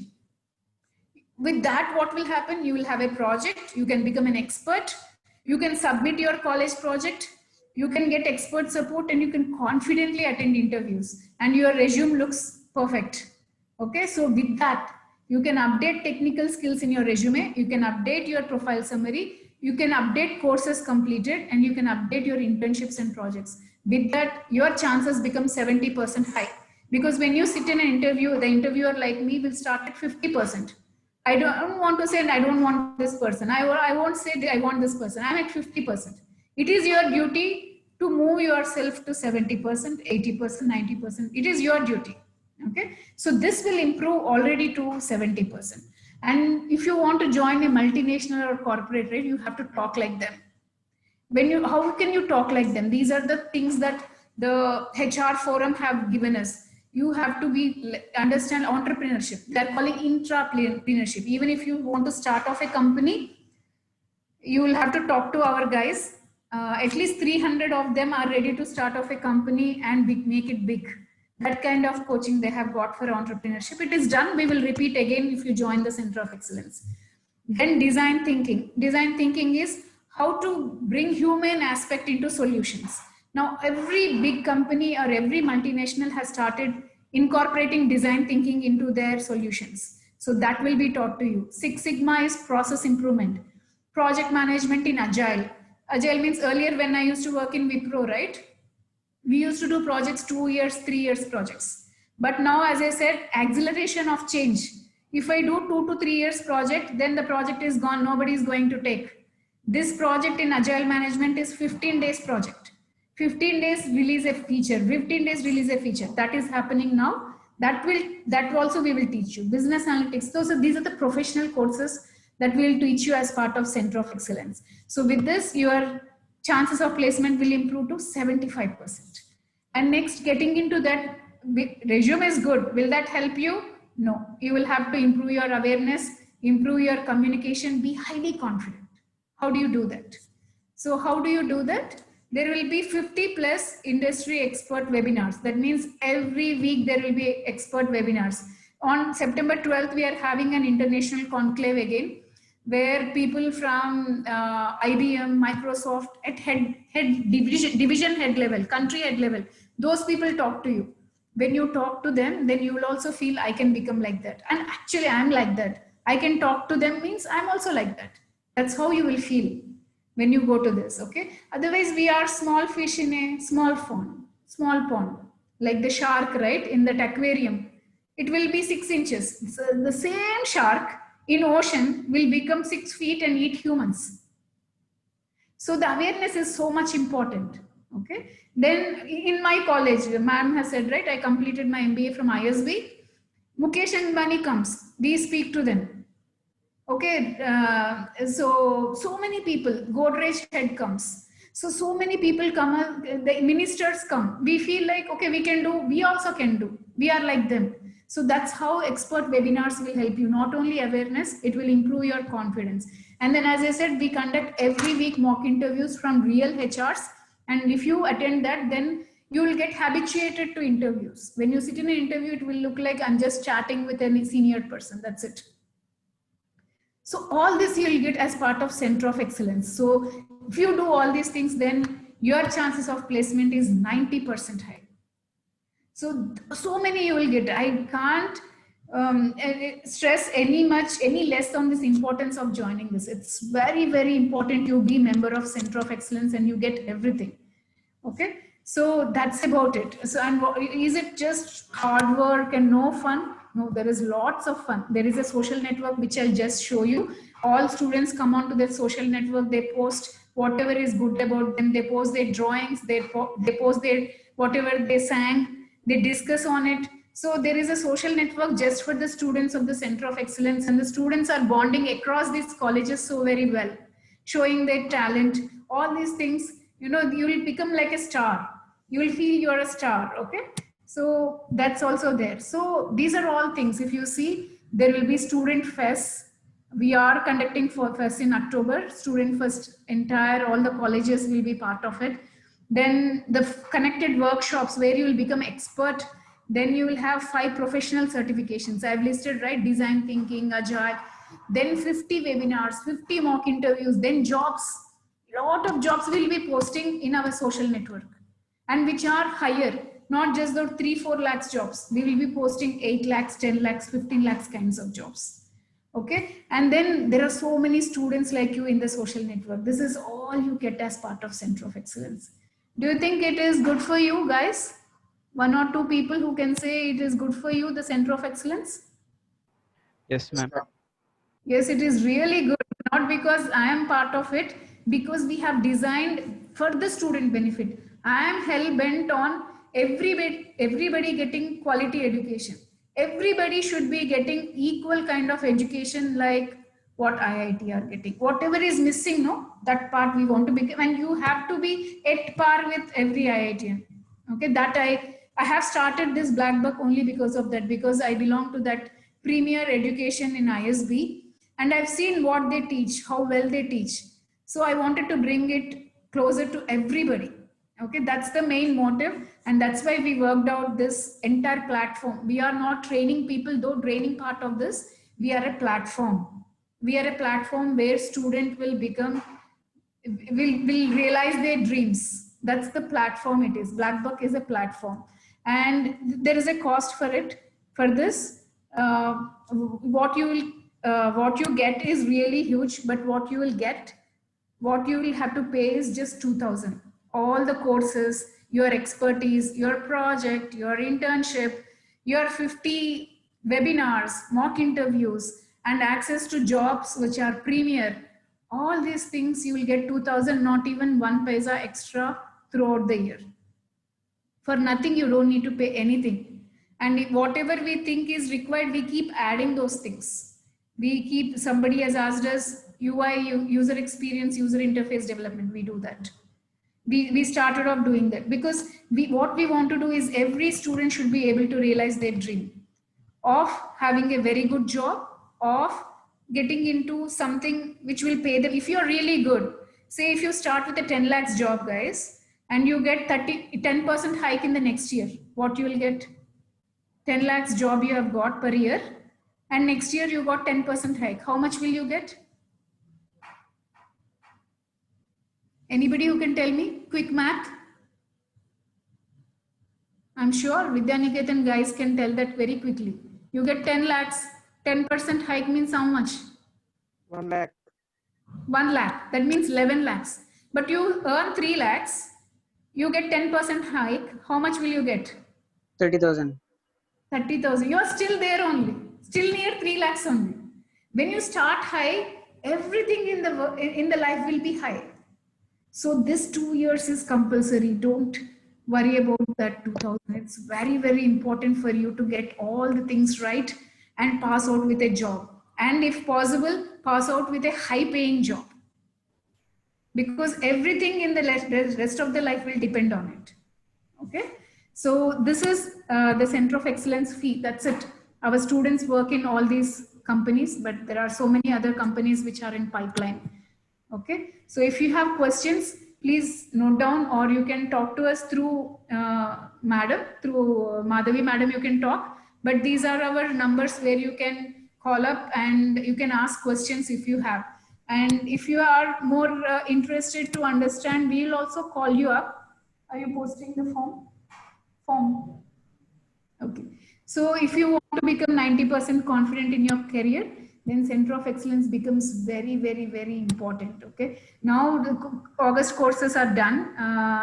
With that, what will happen? You will have a project, you can become an expert, you can submit your college project, you can get expert support, and you can confidently attend interviews, and your resume looks perfect. Okay, so with that, you can update technical skills in your resume, you can update your profile summary, You can update courses completed and you can update your internships and projects. With that, your chances become 70% high. Because when you sit in an interview, the interviewer like me will start at 50%. I don't want to say I don't want this person. I won't say I want this person. I'm at 50%. It is your duty to move yourself to 70%, 80%, 90%. It is your duty. Okay. So this will improve already to 70%. And if you want to join a multinational or corporate, right, you have to talk like them. How can you talk like them? These are the things that the HR forum have given us. You have to understand entrepreneurship. They're calling intrapreneurship. Even if you want to start off a company, you will have to talk to our guys. At least 300 of them are ready to start off a company and make it big. That kind of coaching they have got for entrepreneurship. It is done. We will repeat again if you join the Center of Excellence. Then design thinking. Design thinking is how to bring human aspect into solutions. Now, every big company or every multinational has started incorporating design thinking into their solutions. So that will be taught to you. Six Sigma is process improvement. Project management in Agile. Agile means earlier when I used to work in Wipro, right? We used to do projects 2 years, 3 years projects. But now, as I said, acceleration of change. If I do 2 to 3 years project, then the project is gone. Nobody is going to take. This project in Agile management is 15 days project. 15 days release a feature, 15 days release a feature. That is happening now. That also we will teach you. Business analytics. So these are the professional courses that we will teach you as part of Center of Excellence. So with this, your chances of placement will improve to 75%. And next, getting into that, resume is good. Will that help you? No. You will have to improve your awareness, improve your communication, be highly confident. How do you do that? So how do you do that? There will be 50 plus industry expert webinars. That means every week there will be expert webinars. On September 12th, we are having an international conclave again, where people from IBM, Microsoft at division head level, country head level, those people talk to you. When you talk to them, then you will also feel I can become like that. And actually I'm like that. I can talk to them means I'm also like that. That's how you will feel when you go to this, okay? Otherwise we are small fish in a small pond, like the shark, right? In that aquarium, it will be 6 inches. So the same shark in ocean will become 6 feet and eat humans. So the awareness is so much important. Okay. Then in my college, the ma'am has said, right, I completed my MBA from ISB. Mukesh and Ambani comes, we speak to them. Okay. So many people, Godrej head comes. So many people come, the ministers come. We feel like, okay, we can do, we also can do. We are like them. So that's how expert webinars will help you. Not only awareness, it will improve your confidence. And then, as I said, we conduct every week mock interviews from real HRs. And if you attend that, then you will get habituated to interviews. When you sit in an interview, it will look like I'm just chatting with a senior person. That's it. So all this you will get as part of Center of Excellence. So if you do all these things, then your chances of placement is 90% high. So many you will get. I can't stress any less on this importance of joining this. It's very, very important you be member of Center of Excellence and you get everything. Okay. So that's about it. So, and is it just hard work and no fun? No, there is lots of fun. There is a social network, which I'll just show you. All students come onto their social network. They post whatever is good about them. They post their drawings. They post their, whatever they sang. They discuss on it. So there is a social network just for the students of the Center of Excellence, and the students are bonding across these colleges so very well, showing their talent, all these things. You know, you will become like a star. You will feel you're a star, okay? So that's also there. So these are all things. If you see, there will be student fest. We are conducting for fest in October. Student fest, all the colleges will be part of it. Then the connected workshops where you will become expert. Then you will have 5 professional certifications. I've listed, right? Design thinking, Agile. Then 50 webinars, 50 mock interviews, then jobs. A lot of jobs will be posting in our social network, and which are higher, not just the 3-4 lakhs jobs. We will be posting 8 lakhs, 10 lakhs, 15 lakhs kinds of jobs. Okay, and then there are so many students like you in the social network. This is all you get as part of Center of Excellence. Do you think it is good for you guys? One or two people who can say it is good for you, the Center of Excellence? Yes, ma'am. Yes, it is really good, not because I am part of it, because we have designed for the student benefit. I am hell bent on everybody getting quality education. Everybody should be getting equal kind of education like what IIT are getting. Whatever is missing, no, that part we want to become, and you have to be at par with every IITian. Okay, that I have started this Black Book only because of that, because I belong to that premier education in ISB, and I've seen what they teach, how well they teach. So I wanted to bring it closer to everybody. Okay, that's the main motive, and that's why we worked out this entire platform. We are not training people, though training part of this. We are a platform. We are a platform where student will become, will realize their dreams. That's the platform it is. Black Book is a platform, and there is a cost for it. For this, what you get is really huge, but what you will have to pay is just 2,000. All the courses, your expertise, your project, your internship, your 50 webinars, mock interviews, and access to jobs which are premier. All these things you will get 2,000, not even 1 paisa extra throughout the year. For nothing, you don't need to pay anything. And if whatever we think is required, we keep adding those things. Somebody has asked us UI, user experience, user interface development, we do that. We started off doing that because what we want to do is every student should be able to realize their dream of having a very good job, of getting into something which will pay them. If you're really good, say if you start with a 10 lakhs job, guys, and you get 10% hike in the next year, what you will get? 10 lakhs job you have got per year, and next year you got 10% hike. How much will you get? Anybody who can tell me? Quick math. I'm sure Vidyaniketan guys can tell that very quickly. You get 10 lakhs, 10% hike means how much? 1 lakh. 1 lakh, that means 11 lakhs. But you earn 3 lakhs, you get 10% hike. How much will you get? 30,000. 30,000. You are still there only, still near 3 lakhs only. When you start high, everything in the life will be high. So this 2 years is compulsory. Don't worry about that 2,000. It's very, very important for you to get all the things right and pass out with a job. And if possible, pass out with a high paying job. Because everything in the rest of the life will depend on it. Okay. So this is the Center of Excellence fee. That's it. Our students work in all these companies, but there are so many other companies which are in pipeline. Okay, so if you have questions, please note down, or you can talk to us through Madhavi madam, you can talk, but these are our numbers where you can call up and you can ask questions if you have. And if you are more interested to understand, we will also call you up. Are you posting the form? Okay. So if you want to become 90% confident in your career, then Center of Excellence becomes very, very, very important. Okay. Now the August courses are done.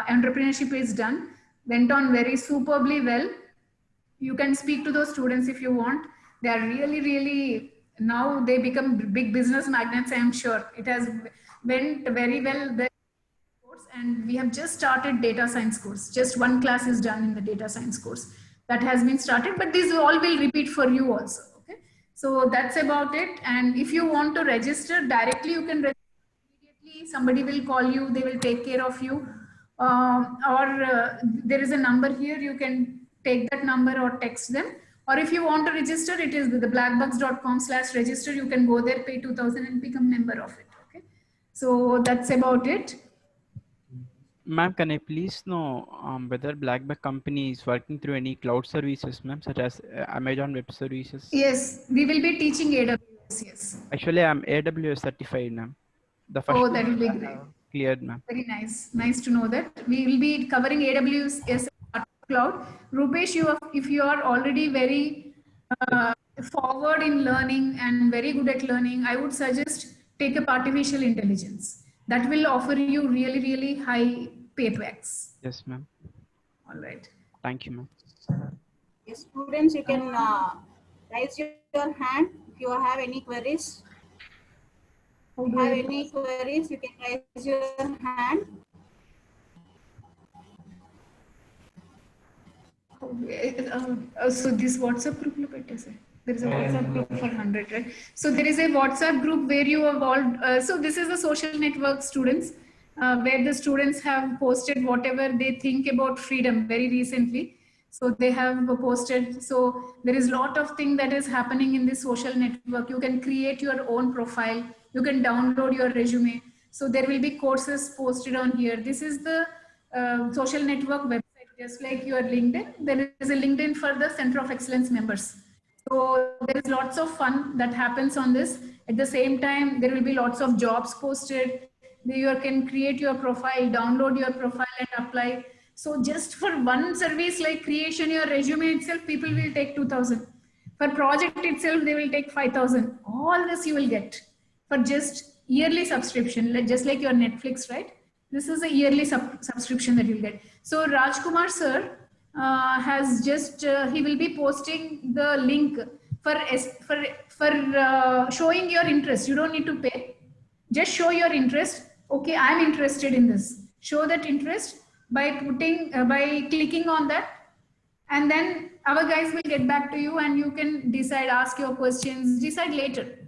Entrepreneurship is done. Went on very superbly well. You can speak to those students if you want. They are really, really, now they become big business magnets, I am sure. It has went very well there. And we have just started data science course. Just one class is done in the data science course. That has been started, but these all will repeat for you also. Okay, so that's about it. And if you want to register directly, you can register immediately. Somebody will call you, they will take care of you. There is a number here, you can take that number or text them. Or if you want to register, it is with the blackbox.com/register. You can go there, pay 2,000 and become member of it. Okay, so that's about it. Ma'am, can I please know whether BlackBuck company is working through any cloud services, ma'am, such as Amazon Web Services? Yes, we will be teaching AWS, yes. Actually, I'm AWS certified, ma'am. The first that will be great. Cleared, ma'am. Very nice. Nice to know that. We will be covering AWS as a cloud. Rupesh, if you are already very forward in learning and very good at learning, I would suggest take up artificial intelligence. That will offer you really, really high paybacks. Yes, ma'am. All right. Thank you, ma'am. Yes, students, you can raise your hand if you have any queries. How If do you have I any queries, you can raise your hand. So this WhatsApp group, look at this. There is a WhatsApp group for 100, right? So there is a WhatsApp group where you have all, so this is the social network students, where the students have posted whatever they think about freedom very recently. So they have posted, so there is a lot of thing that is happening in this social network. You can create your own profile. You can download your resume. So there will be courses posted on here. This is the social network website. Just like your LinkedIn, there is a LinkedIn for the Center of Excellence members. So there is lots of fun that happens on this. At the same time, there will be lots of jobs posted. You can create your profile, download your profile and apply. So just for one service like creation your resume itself, people will take 2,000. For project itself, they will take 5,000. All this you will get for just yearly subscription, just like your Netflix, right? This is a yearly subscription that you'll get. So Rajkumar sir has just, he will be posting the link for showing your interest. You don't need to pay. Just show your interest. Okay, I'm interested in this. Show that interest by by clicking on that, and then our guys will get back to you and you can decide, ask your questions, decide later.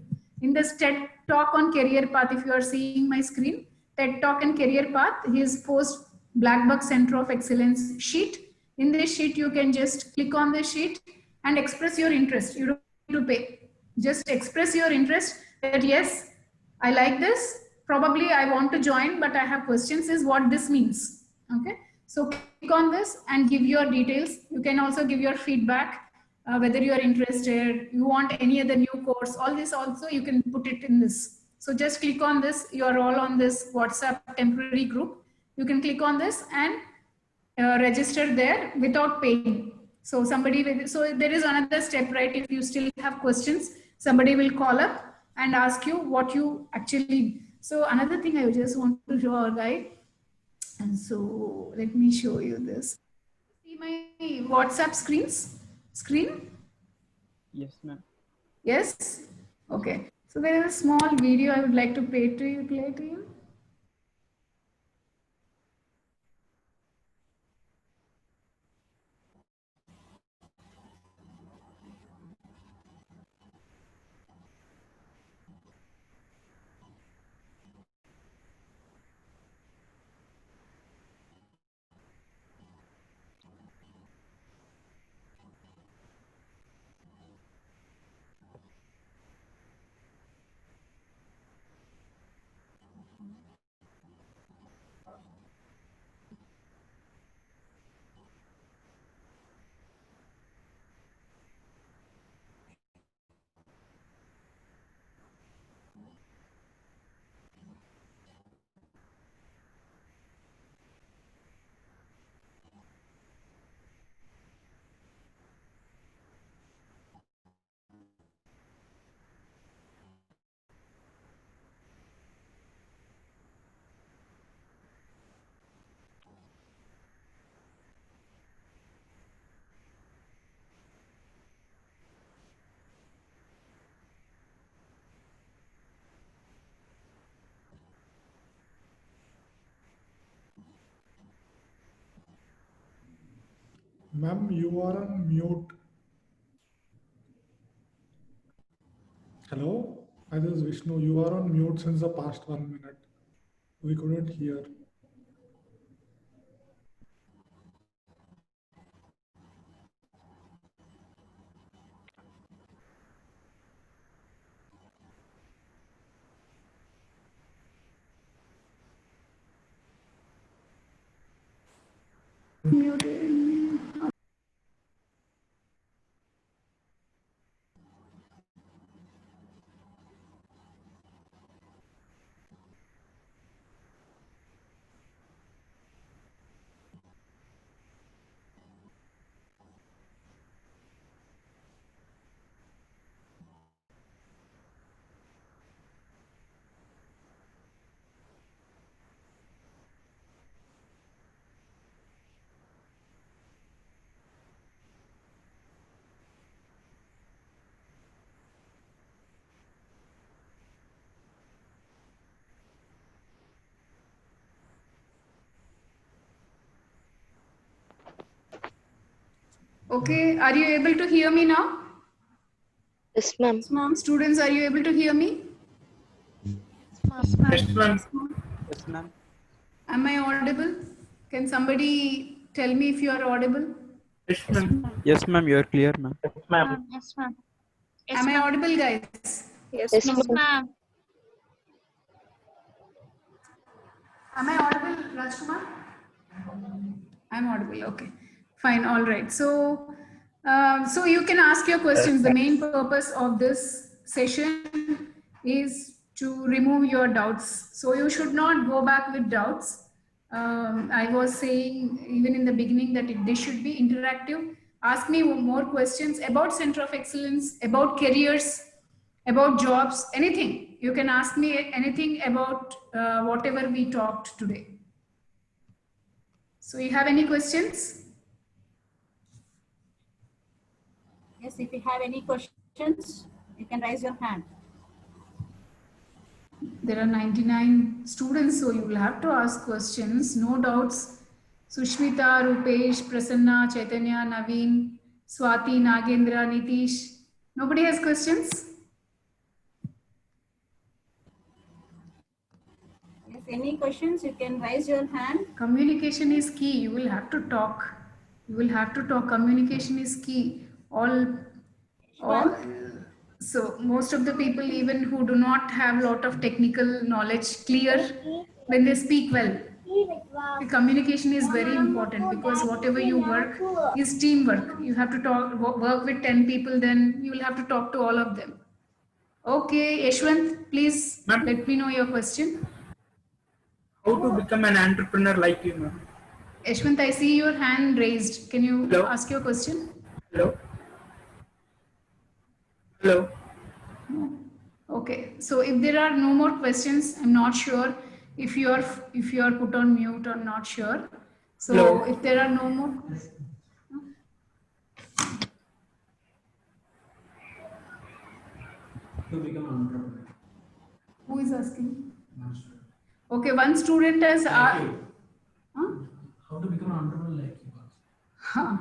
In this TED talk on career path, if you are seeing my screen, TED talk and career path, his post Blackbuck Center of Excellence sheet. In this sheet, you can just click on the sheet and express your interest. You don't need to pay. Just express your interest that yes, I like this. Probably I want to join, but I have questions is what this means. Okay. So click on this and give your details. You can also give your feedback, whether you are interested, you want any other new course, all this also you can put it in this. So just click on this. You are all on this WhatsApp temporary group. You can click on this and register there without paying. So somebody will, so there is another step, right? If you still have questions, somebody will call up and ask you what you actually. So another thing I just want to show our guide. And so let me show you this. See my WhatsApp screen? Yes, ma'am. Yes? Okay. So there is a small video I would like to play to you. Ma'am, you are on mute. Hello? Hi, this is Vishnu. You are on mute since the past 1 minute. We couldn't hear. Okay, are you able to hear me now? Yes, ma'am. Yes, ma'am. Students, are you able to hear me? Yes, ma'am. Yes, ma'am. Am I audible? Can somebody tell me if you are audible? Yes, ma'am. Yes, ma'am. You are clear, ma'am. Ma'am. Yes, ma'am. Am I audible, guys? Yes, Yes, ma'am. ma'am. Am I audible, Rajkumar? I'm audible. Okay, fine. All right. So, so you can ask your questions. The main purpose of this session is to remove your doubts. So you should not go back with doubts. I was saying even in the beginning that this should be interactive. Ask me more questions about Center of Excellence, about careers, about jobs, anything. You can ask me anything about whatever we talked today. So you have any questions? Yes, if you have any questions, you can raise your hand. There are 99 students, so you will have to ask questions, no doubts. Sushmita, Rupesh, Prasanna, Chaitanya, Naveen, Swati, Nagendra, Nitish. Nobody has questions? Yes, any questions, you can raise your hand. Communication is key. You will have to talk. You will have to talk. Communication is key. All so most of the people, even who do not have a lot of technical knowledge clear, when they speak well, the communication is very important, because whatever you work is teamwork. You have to work with 10 people, then you will have to talk to all of them. Okay, Yashwant, please let me know your question. How to become an entrepreneur like you, ma'am? Yashwant, I see your hand raised. Can you Hello? ask your question? Hello? Hello? Okay, so if there are no more questions, I'm not sure if you are put on mute or not sure. So Hello? if there are no more, To become an entrepreneur. who is asking? Master. Okay, one student has Like asked. you. How to become an entrepreneur like you?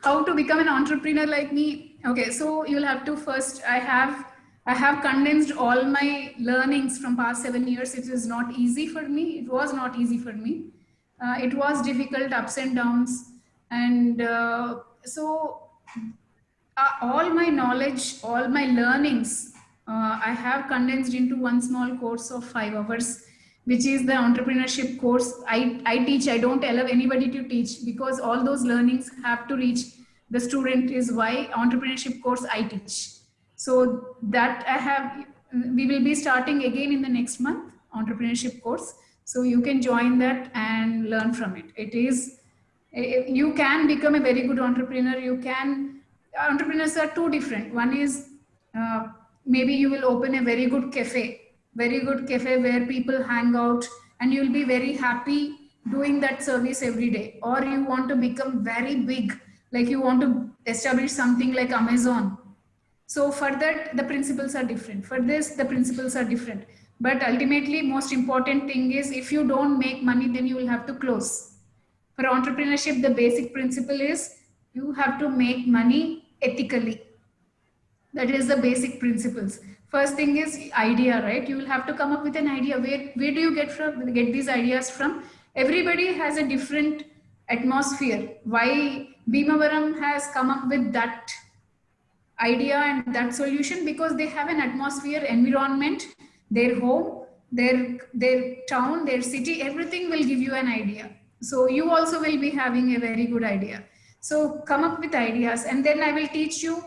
How to become an entrepreneur like me? Okay, so you'll have to first. I have condensed all my learnings from past 7 years. It is not easy for me. It was not easy for me. It was difficult, ups and downs, and all my knowledge, all my learnings, I have condensed into one small course of 5 hours, which is the entrepreneurship course. I teach. I don't allow anybody to teach, because all those learnings have to reach the student, is why entrepreneurship course I teach. So that we will be starting again in the next month, entrepreneurship course. So you can join that and learn from it. It is, you can become a very good entrepreneur. Entrepreneurs are two different. One is maybe you will open a very good cafe where people hang out, and you'll be very happy doing that service every day. Or you want to become very big, like you want to establish something like Amazon. So for that, the principles are different. For this, the principles are different. But ultimately, most important thing is, if you don't make money, then you will have to close. For entrepreneurship, the basic principle is you have to make money ethically. That is the basic principles. First thing is idea, right? You will have to come up with an idea. Where do you get these ideas from? Everybody has a different atmosphere. Why Bhimavaram has come up with that idea and that solution? Because they have an atmosphere, environment, their home, their town, their city, everything will give you an idea. So you also will be having a very good idea. So come up with ideas, and then I will teach you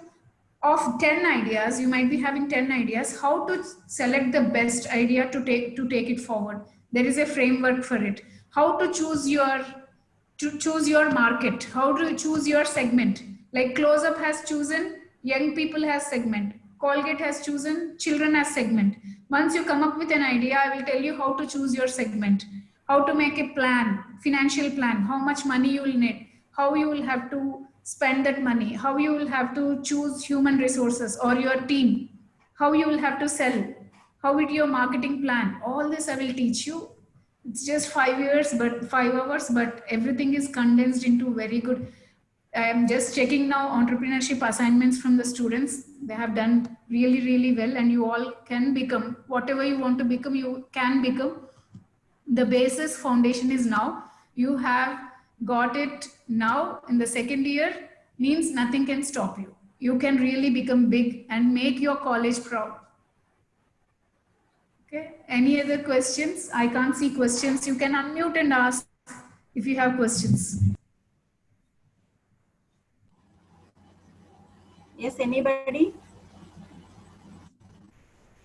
of 10 ideas. You might be having 10 ideas, how to select the best idea to take it forward. There is a framework for it. How to choose your market, how to choose your segment. Like Close Up has chosen young people as segment, Colgate has chosen children as segment. Once you come up with an idea, I will tell you how to choose your segment, how to make a plan, financial plan, how much money you will need, how you will have to spend that money, how you will have to choose human resources or your team, how you will have to sell, how with your marketing plan. All this I will teach you. It's just 5 hours, but everything is condensed into very good. I am just checking now entrepreneurship assignments from the students. They have done really, really well, and you all can become whatever you want to become, you can become. The basis foundation is now. You have got it now in the second year, means nothing can stop you. You can really become big and make your college proud. Okay, any other questions? I can't see questions. You can unmute and ask if you have questions. Yes, anybody?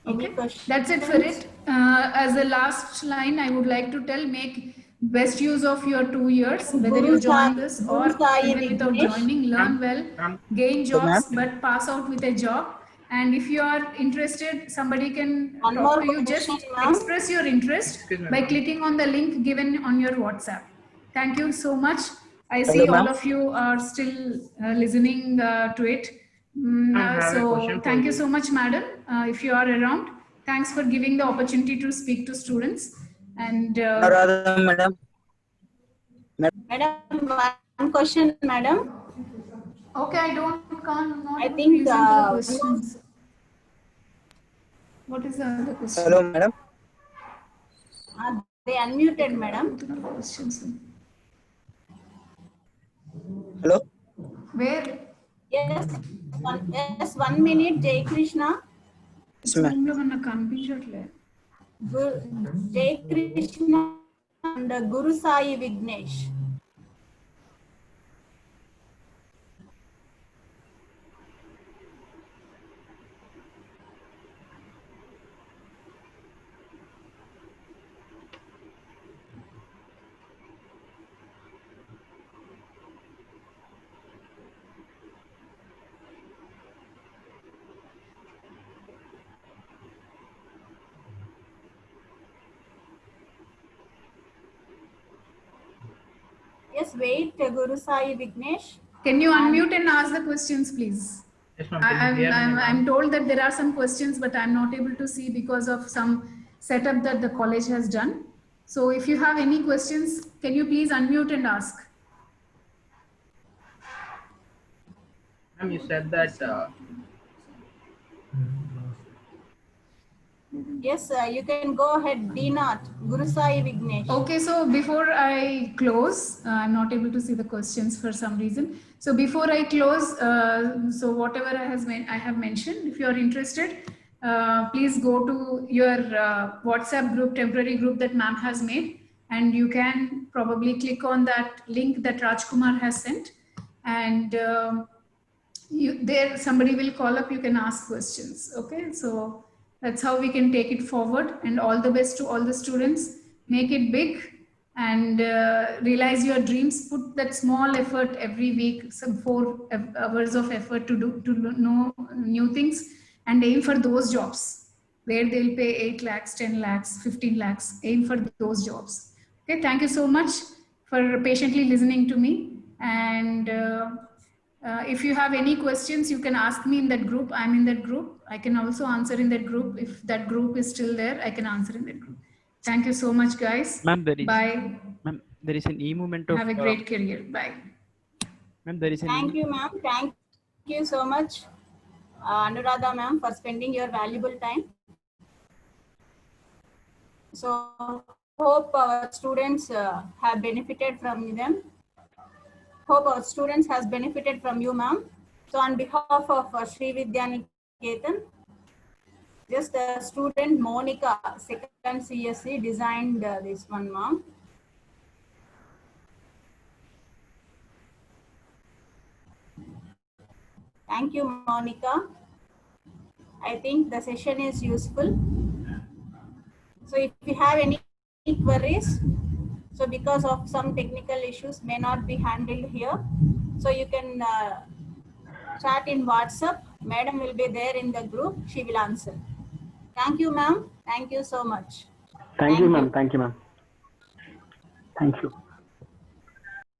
Any Okay, questions? that's it for it. As the last line, I would like to tell, make best use of your 2 years, whether you join this or even without joining, learn well, gain jobs, but pass out with a job. And if you are interested, somebody can talk to you. Just express your interest by clicking on the link given on your WhatsApp. Thank you so much. I see all of you are still listening to it. So thank you so much, madam. If you are around, thanks for giving the opportunity to speak to students. And madam. Madam, one question, madam. Okay, can't I think the questions. What is the other question? Hello, madam. They unmuted, madam. Questions. Hello. Where? Yes, 1 minute, Jai Krishna. Jai Krishna and Guru Sai Vignesh. Yes, wait, Guru Sai Vignesh. Can you unmute and ask the questions, please? Yes, I'm told that there are some questions, but I'm not able to see because of some setup that the college has done. So if you have any questions, can you please unmute and ask? Ma'am, you said that. Yes, you can go ahead, D-Nath, Guru Sai Vignesh. Okay, so before I close, I'm not able to see the questions for some reason. So before I close, so whatever I have mentioned, if you are interested, please go to your WhatsApp group, temporary group that ma'am has made, and you can probably click on that link that Rajkumar has sent, and there somebody will call up, you can ask questions. Okay, so that's how we can take it forward, and all the best to all the students. Make it big and realize your dreams. Put that small effort every week, some 4 hours of effort to know new things, and aim for those jobs where they'll pay 8 lakhs, 10 lakhs, 15 lakhs. Aim for those jobs. Okay, thank you so much for patiently listening to me. And if you have any questions, you can ask me in that group. I'm in that group. I can also answer in that group. If that group is still there, I can answer in that group. Thank you so much, guys. Ma'am, bye. Ma'am, there is an e-movement of... Have a great career. Bye. Ma'am, there is an... Thank you, ma'am. Thank you so much, Anuradha, ma'am, for spending your valuable time. So, hope our students have benefited from them. Hope our students has benefited from you, ma'am. So on behalf of Sri Vidyaniketan, just student Monica, second CSE, designed this one, ma'am. Thank you, Monica. I think the session is useful. So if you have any queries, so because of some technical issues may not be handled here, so you can chat in WhatsApp. Madam will be there in the group. She will answer. Thank you, ma'am. Thank you so much. Thank you, ma'am. Thank you, ma'am. Thank you.